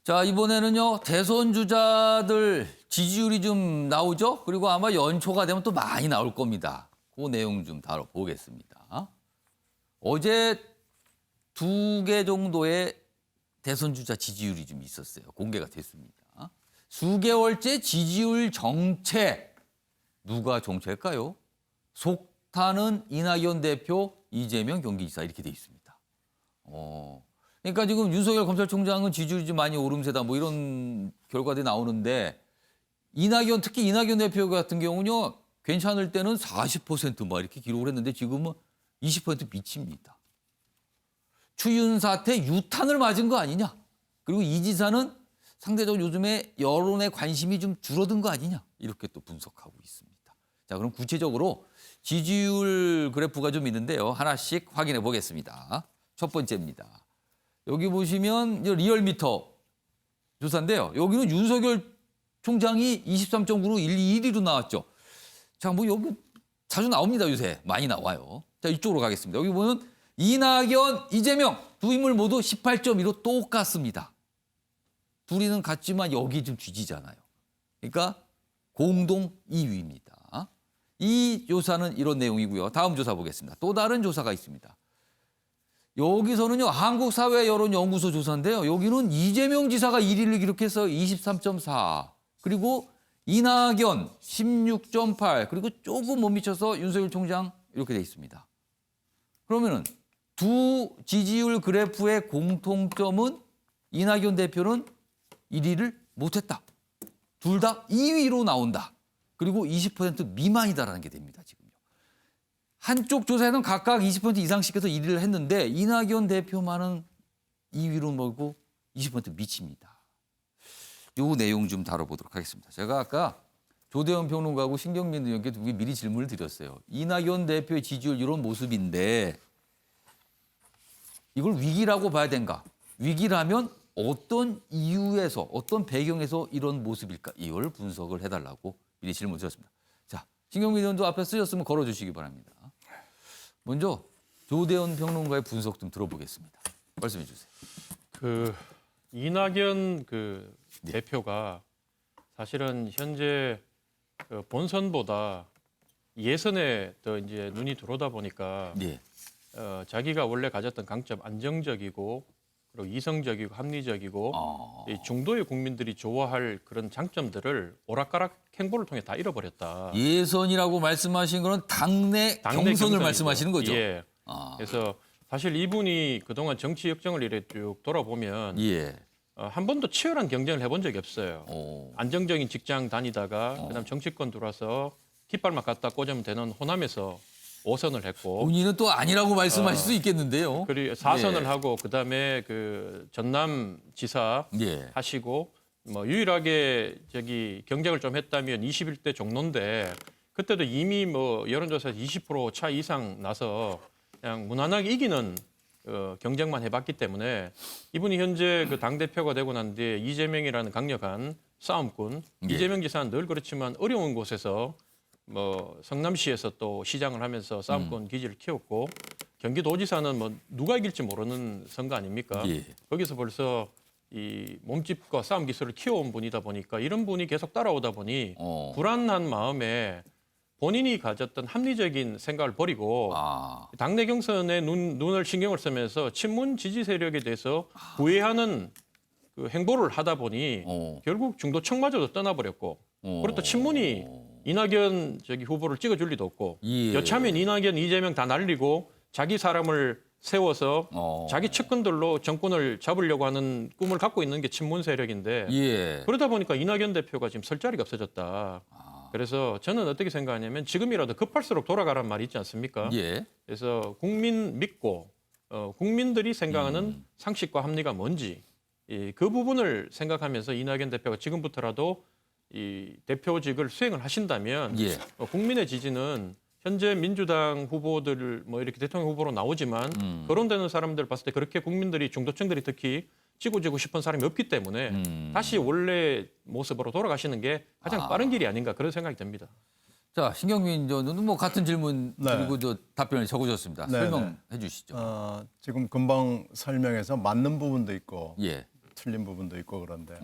자, 이번에는요, 대선 주자들 지지율이 좀 나오죠? 그리고 아마 연초가 되면 또 많이 나올 겁니다. 그 내용 좀 다뤄보겠습니다. 어제 2개 정도의 대선 주자 지지율이 좀 있었어요. 공개가 됐습니다. 수개월째 지지율 정체. 누가 정체일까요? 속타는 이낙연 대표, 이재명 경기지사 이렇게 돼 있습니다. 그러니까 지금 윤석열 검찰총장은 지지율이 좀 많이 오름세다 뭐 이런 결과들이 나오는데 특히 이낙연 대표 같은 경우는요 괜찮을 때는 40% 막 이렇게 기록을 했는데 지금은 20% 미칩니다. 추윤 사태 유탄을 맞은 거 아니냐? 그리고 이 지사는 상대적으로 요즘에 여론의 관심이 좀 줄어든 거 아니냐? 이렇게 또 분석하고 있습니다. 자, 그럼 구체적으로 지지율 그래프가 좀 있는데요. 하나씩 확인해 보겠습니다. 첫 번째입니다. 여기 보시면 리얼미터 조사인데요. 여기는 윤석열 총장이 23.9로 1위로 나왔죠. 자, 뭐 여기 자주 나옵니다, 요새. 많이 나와요. 자, 이쪽으로 가겠습니다. 여기 보면 이낙연, 이재명 두 인물 모두 18.2로 똑같습니다. 둘이는 같지만 여기 좀 뒤지잖아요. 그러니까 공동 2위입니다. 이 조사는 이런 내용이고요. 다음 조사 보겠습니다. 또 다른 조사가 있습니다. 여기서는요, 한국사회여론연구소 조사인데요. 여기는 이재명 지사가 1위를 기록해서 23.4. 그리고 이낙연 16.8. 그리고 조금 못 미쳐서 윤석열 총장 이렇게 돼 있습니다. 그러면은 두 지지율 그래프의 공통점은 이낙연 대표는 1위를 못했다. 둘 다 2위로 나온다. 그리고 20% 미만이다라는 게 됩니다, 지금요. 한쪽 조사에는 각각 20% 이상씩 해서 1위를 했는데 이낙연 대표만은 2위로 몰고 20% 미칩니다. 요 내용 좀 다뤄보도록 하겠습니다. 제가 아까 조대현 평론가하고 신경민 의원께 미리 질문을 드렸어요. 이낙연 대표의 지지율 이런 모습인데 이걸 위기라고 봐야 된가? 위기라면 어떤 이유에서 어떤 배경에서 이런 모습일까? 이걸 분석을 해달라고 미리 질문 드렸습니다. 자, 신경민 의원도 앞에 쓰셨으면 걸어주시기 바랍니다. 먼저 조대현 평론가의 분석 좀 들어보겠습니다. 말씀해 주세요. 이낙연 대표가 사실은 현재 본선보다 예선에 더 이제 눈이 들어오다 보니까 예. 자기가 원래 가졌던 강점 안정적이고 그리고 이성적이고 합리적이고 이 중도의 국민들이 좋아할 그런 장점들을 오락가락 행보를 통해 다 잃어버렸다. 예선이라고 말씀하신 거는 당내 경선을 경선이죠. 말씀하시는 거죠? 예. 그래서 사실 이분이 그동안 정치 역정을 이래 쭉 돌아보면 예. 한 번도 치열한 경쟁을 해본 적이 없어요. 안정적인 직장 다니다가 그다음 정치권 들어와서 깃발만 갖다 꽂으면 되는 호남에서 5선을 했고 본인은 또 아니라고 말씀하실 수 있겠는데요. 그리고 4선을 예. 하고 그다음에 전남 지사 예. 하시고 뭐 유일하게 경쟁을 좀 했다면 21대 종로인데 그때도 이미 뭐 여론조사에서 20% 차 이상 나서 그냥 무난하게 이기는 경쟁만 해봤기 때문에 이분이 현재 당대표가 되고 난 뒤에 이재명이라는 강력한 싸움꾼, 예. 이재명 지사는 늘 그렇지만 어려운 곳에서 뭐 성남시에서 또 시장을 하면서 싸움꾼 기질을 키웠고 경기도지사는 뭐 누가 이길지 모르는 선거 아닙니까? 예. 거기서 벌써 이 몸집과 싸움 기술을 키워온 분이다 보니까 이런 분이 계속 따라오다 보니 불안한 마음에 본인이 가졌던 합리적인 생각을 버리고 당내 경선에 눈을 신경을 쓰면서 친문 지지 세력에 대해서 구애하는 행보를 하다 보니 결국 중도층마저도 떠나버렸고 그리고 또 친문이 이낙연 후보를 찍어줄 리도 없고 예. 여차하면 이낙연, 이재명 다 날리고 자기 사람을 세워서 자기 측근들로 정권을 잡으려고 하는 꿈을 갖고 있는 게 친문 세력인데 예. 그러다 보니까 이낙연 대표가 지금 설 자리가 없어졌다. 그래서 저는 어떻게 생각하냐면 지금이라도 급할수록 돌아가란 말이 있지 않습니까? 예. 그래서 국민 믿고 국민들이 생각하는 상식과 합리가 뭔지 그 부분을 생각하면서 이낙연 대표가 지금부터라도 이 대표직을 수행을 하신다면 예. 국민의 지지는 현재 민주당 후보들 뭐 이렇게 대통령 후보로 나오지만 거론되는 사람들 봤을 때 그렇게 국민들이 중도층들이 특히 찍어주고 싶은 사람이 없기 때문에 다시 원래 모습으로 돌아가시는 게 가장 빠른 길이 아닌가 그런 생각이 듭니다. 자, 신경민 의원은 뭐 같은 질문 네. 그리고 저 답변을 적어줬습니다. 네, 설명해 주시죠. 지금 금방 설명해서 맞는 부분도 있고 예. 틀린 부분도 있고 그런데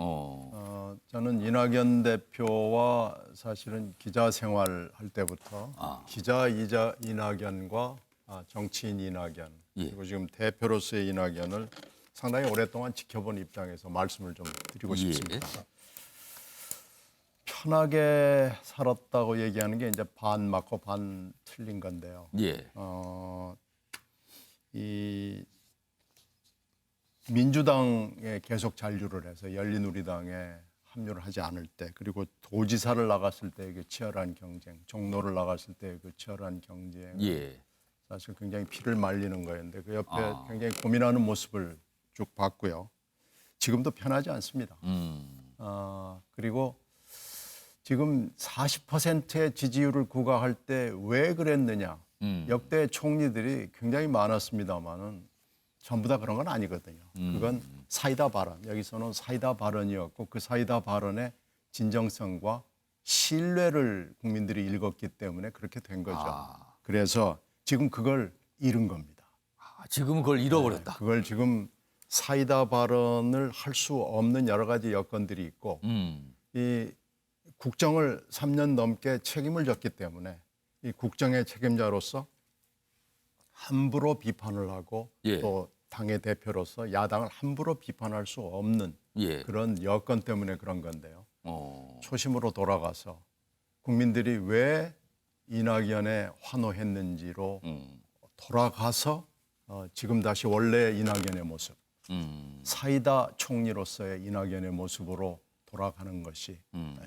저는 이낙연 대표와 사실은 기자 생활할 때부터 기자이자 이낙연과 정치인 이낙연 예. 그리고 지금 대표로서의 이낙연을 상당히 오랫동안 지켜본 입장에서 말씀을 좀 드리고 싶습니다. 편하게 살았다고 얘기하는 게 이제 반 맞고 반 틀린 건데요. 예. 이 민주당에 계속 잔류를 해서 열린우리당에 합류를 하지 않을 때 그리고 도지사를 나갔을 때 그 치열한 경쟁, 종로를 나갔을 때 그 치열한 경쟁 예. 사실 굉장히 피를 말리는 거였는데 그 옆에 굉장히 고민하는 모습을 쭉 봤고요. 지금도 편하지 않습니다. 그리고 지금 40%의 지지율을 구가할 때 왜 그랬느냐. 역대 총리들이 굉장히 많았습니다만은 전부 다 그런 건 아니거든요. 그건 사이다 발언. 여기서는 사이다 발언이었고 그 사이다 발언의 진정성과 신뢰를 국민들이 읽었기 때문에 그렇게 된 거죠. 그래서 지금 그걸 잃은 겁니다. 지금은 그걸 잃어버렸다. 네, 그걸 지금 사이다 발언을 할 수 없는 여러 가지 여건들이 있고 이 국정을 3년 넘게 책임을 졌기 때문에 이 국정의 책임자로서 함부로 비판을 하고 예. 또 당의 대표로서 야당을 함부로 비판할 수 없는 예. 그런 여건 때문에 그런 건데요. 초심으로 돌아가서 국민들이 왜 이낙연에 환호했는지로 돌아가서 지금 다시 원래의 이낙연의 모습, 사이다 총리로서의 이낙연의 모습으로 돌아가는 것이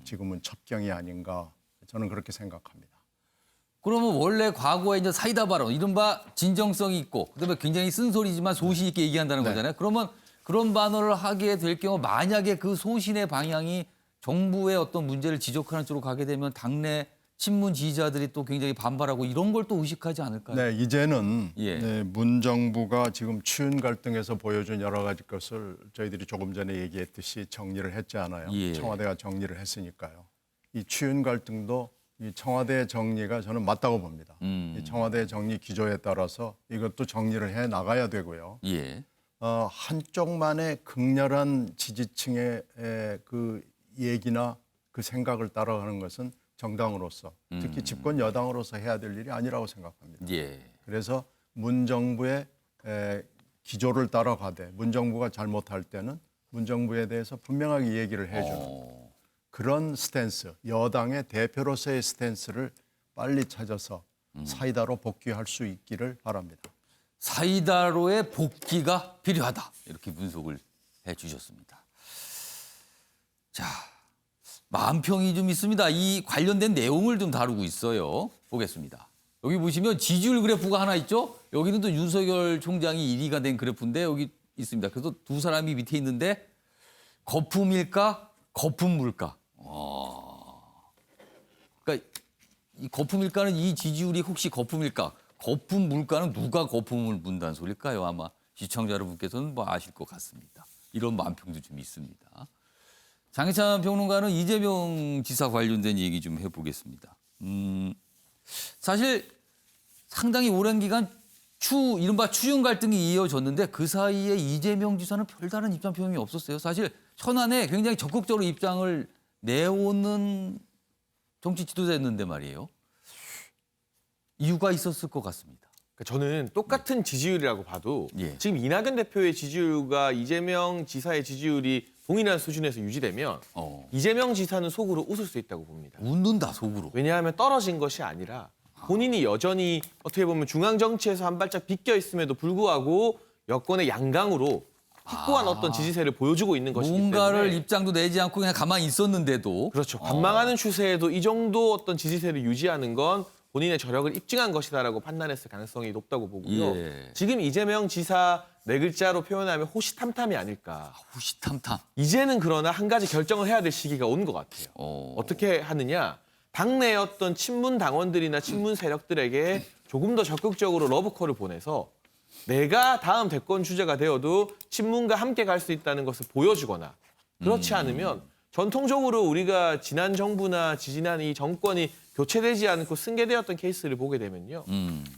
지금은 첩경이 아닌가 저는 그렇게 생각합니다. 그러면 원래 과거에 이제 사이다 발언, 이른바 진정성이 있고 그다음에 굉장히 쓴소리지만 소신 있게 얘기한다는 네. 거잖아요. 그러면 그런 발언을 하게 될 경우 만약에 그 소신의 방향이 정부의 어떤 문제를 지적하는 쪽으로 가게 되면 당내 친문 지지자들이 또 굉장히 반발하고 이런 걸 또 의식하지 않을까요? 네, 이제는 예. 네, 문 정부가 지금 추윤 갈등에서 보여준 여러 가지 것을 저희들이 조금 전에 얘기했듯이 정리를 했지 않아요. 예. 청와대가 정리를 했으니까요. 이 추윤 갈등도 이 청와대 정리가 저는 맞다고 봅니다. 이 청와대 정리 기조에 따라서 이것도 정리를 해 나가야 되고요. 예. 한쪽만의 극렬한 지지층의 그 얘기나 그 생각을 따라가는 것은 정당으로서 특히 집권 여당으로서 해야 될 일이 아니라고 생각합니다. 예. 그래서 문 정부의 기조를 따라가되 문 정부가 잘못할 때는 문 정부에 대해서 분명하게 얘기를 해주는 그런 스탠스, 여당의 대표로서의 스탠스를 빨리 찾아서 사이다로 복귀할 수 있기를 바랍니다. 사이다로의 복귀가 필요하다. 이렇게 분석을 해 주셨습니다. 자, 만평이 좀 있습니다. 이 관련된 내용을 좀 다루고 있어요. 보겠습니다. 여기 보시면 지지율 그래프가 하나 있죠. 여기는 또 윤석열 총장이 1위가 된 그래프인데 여기 있습니다. 그래서 두 사람이 밑에 있는데 거품일까, 거품물까. 그러니까 이 거품일까는 이 지지율이 혹시 거품일까? 거품 물가는 누가 거품을 분다는 소리일까요? 아마 시청자 여러분께서는 뭐 아실 것 같습니다. 이런 만평도 좀 있습니다. 장혜찬 평론가는 이재명 지사 관련된 얘기 좀 해보겠습니다. 사실 상당히 오랜 기간 이른바 추윤 갈등이 이어졌는데 그 사이에 이재명 지사는 별다른 입장 표명이 없었어요. 사실 현안에 굉장히 적극적으로 입장을 내오는 정치 지도자였는데 말이에요. 이유가 있었을 것 같습니다. 저는 똑같은 지지율이라고 봐도 예. 지금 이낙연 대표의 지지율과 이재명 지사의 지지율이 동일한 수준에서 유지되면 이재명 지사는 속으로 웃을 수 있다고 봅니다. 웃는다 속으로. 왜냐하면 떨어진 것이 아니라 본인이 여전히 어떻게 보면 중앙 정치에서 한 발짝 비껴 있음에도 불구하고 여권의 양강으로 확고한 어떤 지지세를 보여주고 있는 것이기 때문에 뭔가를 입장도 내지 않고 그냥 가만히 있었는데도 그렇죠. 관망하는 추세에도 이 정도 어떤 지지세를 유지하는 건 본인의 저력을 입증한 것이다라고 판단했을 가능성이 높다고 보고요. 예. 지금 이재명 지사 네 글자로 표현하면 호시탐탐이 아닐까. 호시탐탐. 이제는 그러나 한 가지 결정을 해야 될 시기가 온 것 같아요. 어떻게 하느냐. 당내 어떤 친문 당원들이나 친문 세력들에게 조금 더 적극적으로 러브콜을 보내서 내가 다음 대권 주자가 되어도 친문과 함께 갈 수 있다는 것을 보여주거나 그렇지 않으면 전통적으로 우리가 지난 정부나 지지난 이 정권이 교체되지 않고 승계되었던 케이스를 보게 되면요.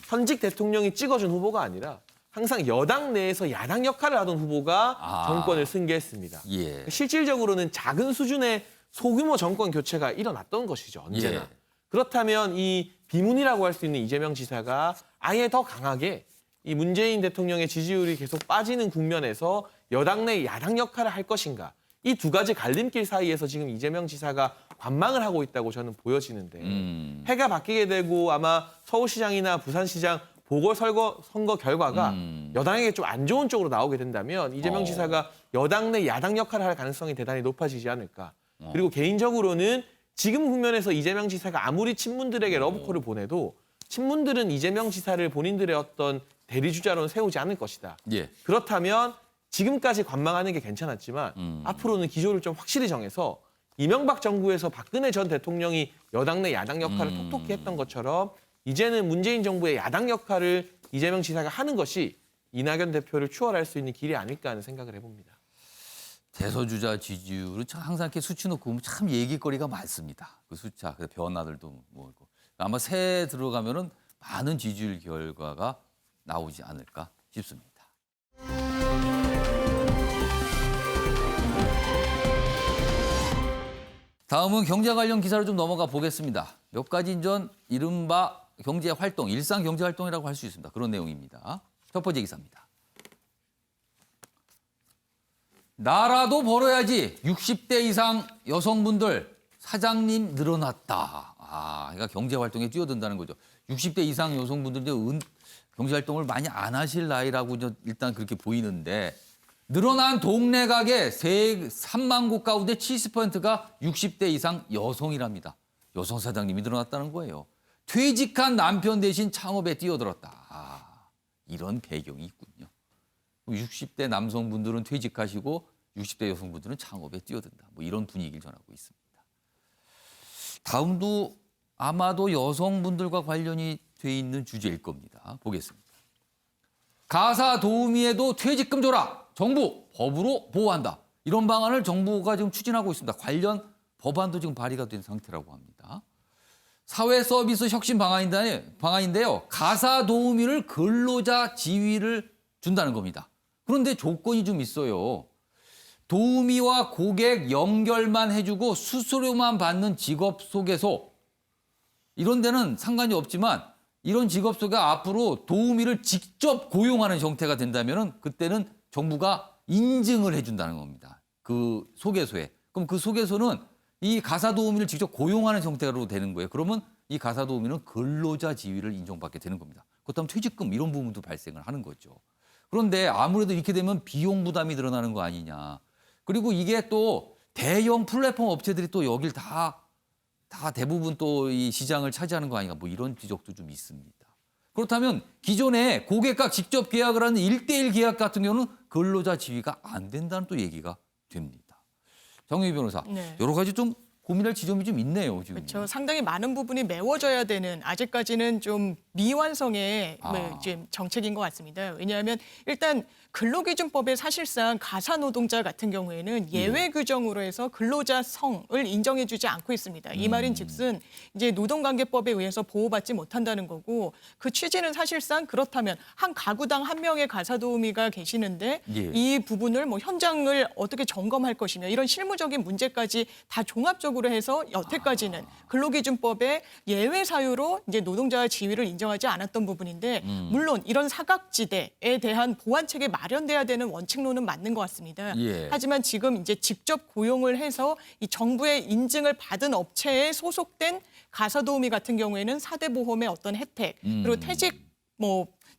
현직 대통령이 찍어준 후보가 아니라 항상 여당 내에서 야당 역할을 하던 후보가 정권을 승계했습니다. 예. 실질적으로는 작은 수준의 소규모 정권 교체가 일어났던 것이죠. 언제나. 예. 그렇다면 이 비문이라고 할 수 있는 이재명 지사가 아예 더 강하게 이 문재인 대통령의 지지율이 계속 빠지는 국면에서 여당 내 야당 역할을 할 것인가. 이 두 가지 갈림길 사이에서 지금 이재명 지사가 관망을 하고 있다고 저는 보여지는데 해가 바뀌게 되고 아마 서울시장이나 부산시장 보궐선거 결과가 여당에게 좀 안 좋은 쪽으로 나오게 된다면 이재명 지사가 여당 내 야당 역할을 할 가능성이 대단히 높아지지 않을까. 그리고 개인적으로는 지금 국면에서 이재명 지사가 아무리 친문들에게 러브콜을 보내도 친문들은 이재명 지사를 본인들의 어떤 대리주자로는 세우지 않을 것이다. 예. 그렇다면 지금까지 관망하는 게 괜찮았지만 앞으로는 기조를 좀 확실히 정해서 이명박 정부에서 박근혜 전 대통령이 여당 내 야당 역할을 톡톡히 했던 것처럼 이제는 문재인 정부의 야당 역할을 이재명 지사가 하는 것이 이낙연 대표를 추월할 수 있는 길이 아닐까 하는 생각을 해봅니다. 대서주자 지지율은 참 항상 이렇게 수치 놓고 보면 참 얘기거리가 많습니다. 그 숫자, 그 변화들도 뭐 아마 새해 들어가면은 많은 지지율 결과가 나오지 않을까 싶습니다. 다음은 경제 관련 기사를 좀 넘어가 보겠습니다. 몇 가지 전 이른바 경제 활동, 일상 경제 활동이라고 할 수 있습니다. 그런 내용입니다. 첫 번째 기사입니다. 나라도 벌어야지 60대 이상 여성분들 사장님 늘어났다. 그러니까 경제 활동에 뛰어든다는 거죠. 60대 이상 여성분들이 경제 활동을 많이 안 하실 나이라고 일단 그렇게 보이는데 늘어난 동네 가게 3만 곳 가운데 70%가 60대 이상 여성이랍니다. 여성 사장님이 늘어났다는 거예요. 퇴직한 남편 대신 창업에 뛰어들었다. 이런 배경이 있군요. 60대 남성분들은 퇴직하시고 60대 여성분들은 창업에 뛰어든다. 뭐 이런 분위기를 전하고 있습니다. 다음도 아마도 여성분들과 관련이 돼 있는 주제일 겁니다. 보겠습니다. 가사 도우미에도 퇴직금 줘라. 정부 법으로 보호한다. 이런 방안을 정부가 지금 추진하고 있습니다. 관련 법안도 지금 발의가 된 상태라고 합니다. 사회 서비스 혁신 방안인데요. 가사 도우미를 근로자 지위를 준다는 겁니다. 그런데 조건이 좀 있어요. 도우미와 고객 연결만 해주고 수수료만 받는 직업소개소. 이런 데는 상관이 없지만 이런 직업소개가 앞으로 도우미를 직접 고용하는 형태가 된다면 그때는 정부가 인증을 해준다는 겁니다. 그 소개소에. 그럼 그 소개소는 이 가사 도우미를 직접 고용하는 형태로 되는 거예요. 그러면 이 가사 도우미는 근로자 지위를 인정받게 되는 겁니다. 그렇다면 퇴직금 이런 부분도 발생을 하는 거죠. 그런데 아무래도 이렇게 되면 비용 부담이 늘어나는 거 아니냐. 그리고 이게 또 대형 플랫폼 업체들이 또 여길 다 대부분 또 이 시장을 차지하는 거 아닌가. 뭐 이런 지적도 좀 있습니다. 그렇다면 기존에 고객과 직접 계약을 하는 1:1 계약 같은 경우는 근로자 지위가 안 된다는 또 얘기가 됩니다. 정유희 변호사, 네. 여러 가지 좀 고민할 지점이 좀 있네요. 지금. 그렇죠. 상당히 많은 부분이 메워져야 되는 아직까지는 좀 미완성의 지금 정책인 것 같습니다. 왜냐하면 일단 근로기준법에 사실상 가사 노동자 같은 경우에는 예외 규정으로 해서 근로자 성을 인정해주지 않고 있습니다. 이 말인즉슨 이제 노동관계법에 의해서 보호받지 못한다는 거고 그 취지는 사실상 그렇다면 한 가구당 한 명의 가사도우미가 계시는데 이 부분을 뭐 현장을 어떻게 점검할 것이며 이런 실무적인 문제까지 다 종합적으로 해서 여태까지는 근로기준법의 예외 사유로 이제 노동자 지위를 인정 인정하지 않았던 부분인데 물론 이런 사각지대에 대한 보완책이 마련돼야 되는 원칙론은 맞는 것 같습니다. 예. 하지만 지금 이제 직접 고용을 해서 이 정부의 인증을 받은 업체에 소속된 가사도우미 같은 경우에는 4대 보험의 어떤 혜택 그리고 퇴직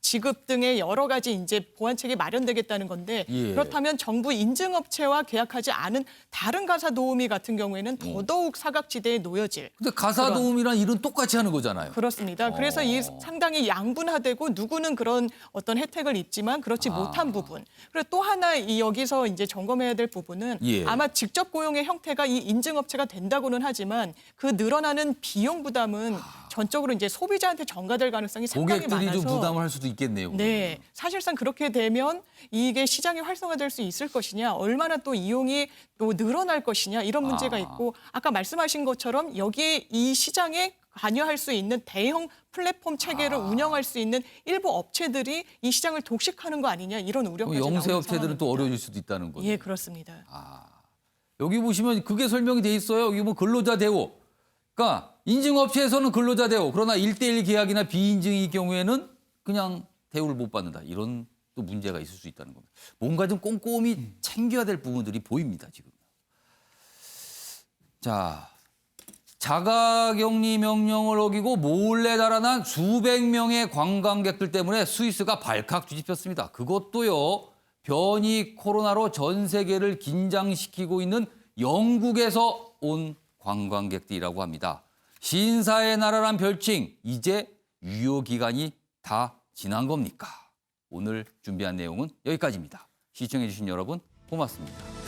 지급 등의 여러 가지 이제 보완책이 마련되겠다는 건데 예. 그렇다면 정부 인증업체와 계약하지 않은 다른 가사도우미 같은 경우에는 더더욱 사각지대에 놓여질. 근데 가사도우미란 일은 똑같이 하는 거잖아요. 그렇습니다. 그래서 이 상당히 양분화되고 누구는 그런 어떤 혜택을 입지만 그렇지 못한 부분. 그리고 또 하나 이 여기서 이제 점검해야 될 부분은 예. 아마 직접 고용의 형태가 이 인증업체가 된다고는 하지만 그 늘어나는 비용 부담은 전적으로 이제 소비자한테 전가될 가능성이 상당히 고객들이 많아서 좀 부담을 할 수도 있겠네요. 네, 사실상 그렇게 되면 이게 시장이 활성화될 수 있을 것이냐, 얼마나 또 이용이 또 늘어날 것이냐 이런 문제가 있고 아까 말씀하신 것처럼 여기에 이 시장에 관여할 수 있는 대형 플랫폼 체계를 운영할 수 있는 일부 업체들이 이 시장을 독식하는 거 아니냐 이런 우려까지 나오는 영세 업체들은 또 상황입니다. 어려워질 수도 있다는 거죠. 예, 그렇습니다. 여기 보시면 그게 설명이 돼 있어요. 여기 뭐 근로자 대우. 그러니까 인증업체에서는 근로자 대우. 그러나 1대1 계약이나 비인증의 경우에는 그냥 대우를 못 받는다. 이런 또 문제가 있을 수 있다는 겁니다. 뭔가 좀 꼼꼼히 챙겨야 될 부분들이 보입니다, 지금. 자, 자가격리 명령을 어기고 몰래 달아난 수백 명의 관광객들 때문에 스위스가 발칵 뒤집혔습니다. 그것도요, 변이 코로나로 전 세계를 긴장시키고 있는 영국에서 온 관광객들이라고 합니다. 신사의 나라란 별칭, 이제 유효기간이 다 지난 겁니까? 오늘 준비한 내용은 여기까지입니다. 시청해주신 여러분 고맙습니다.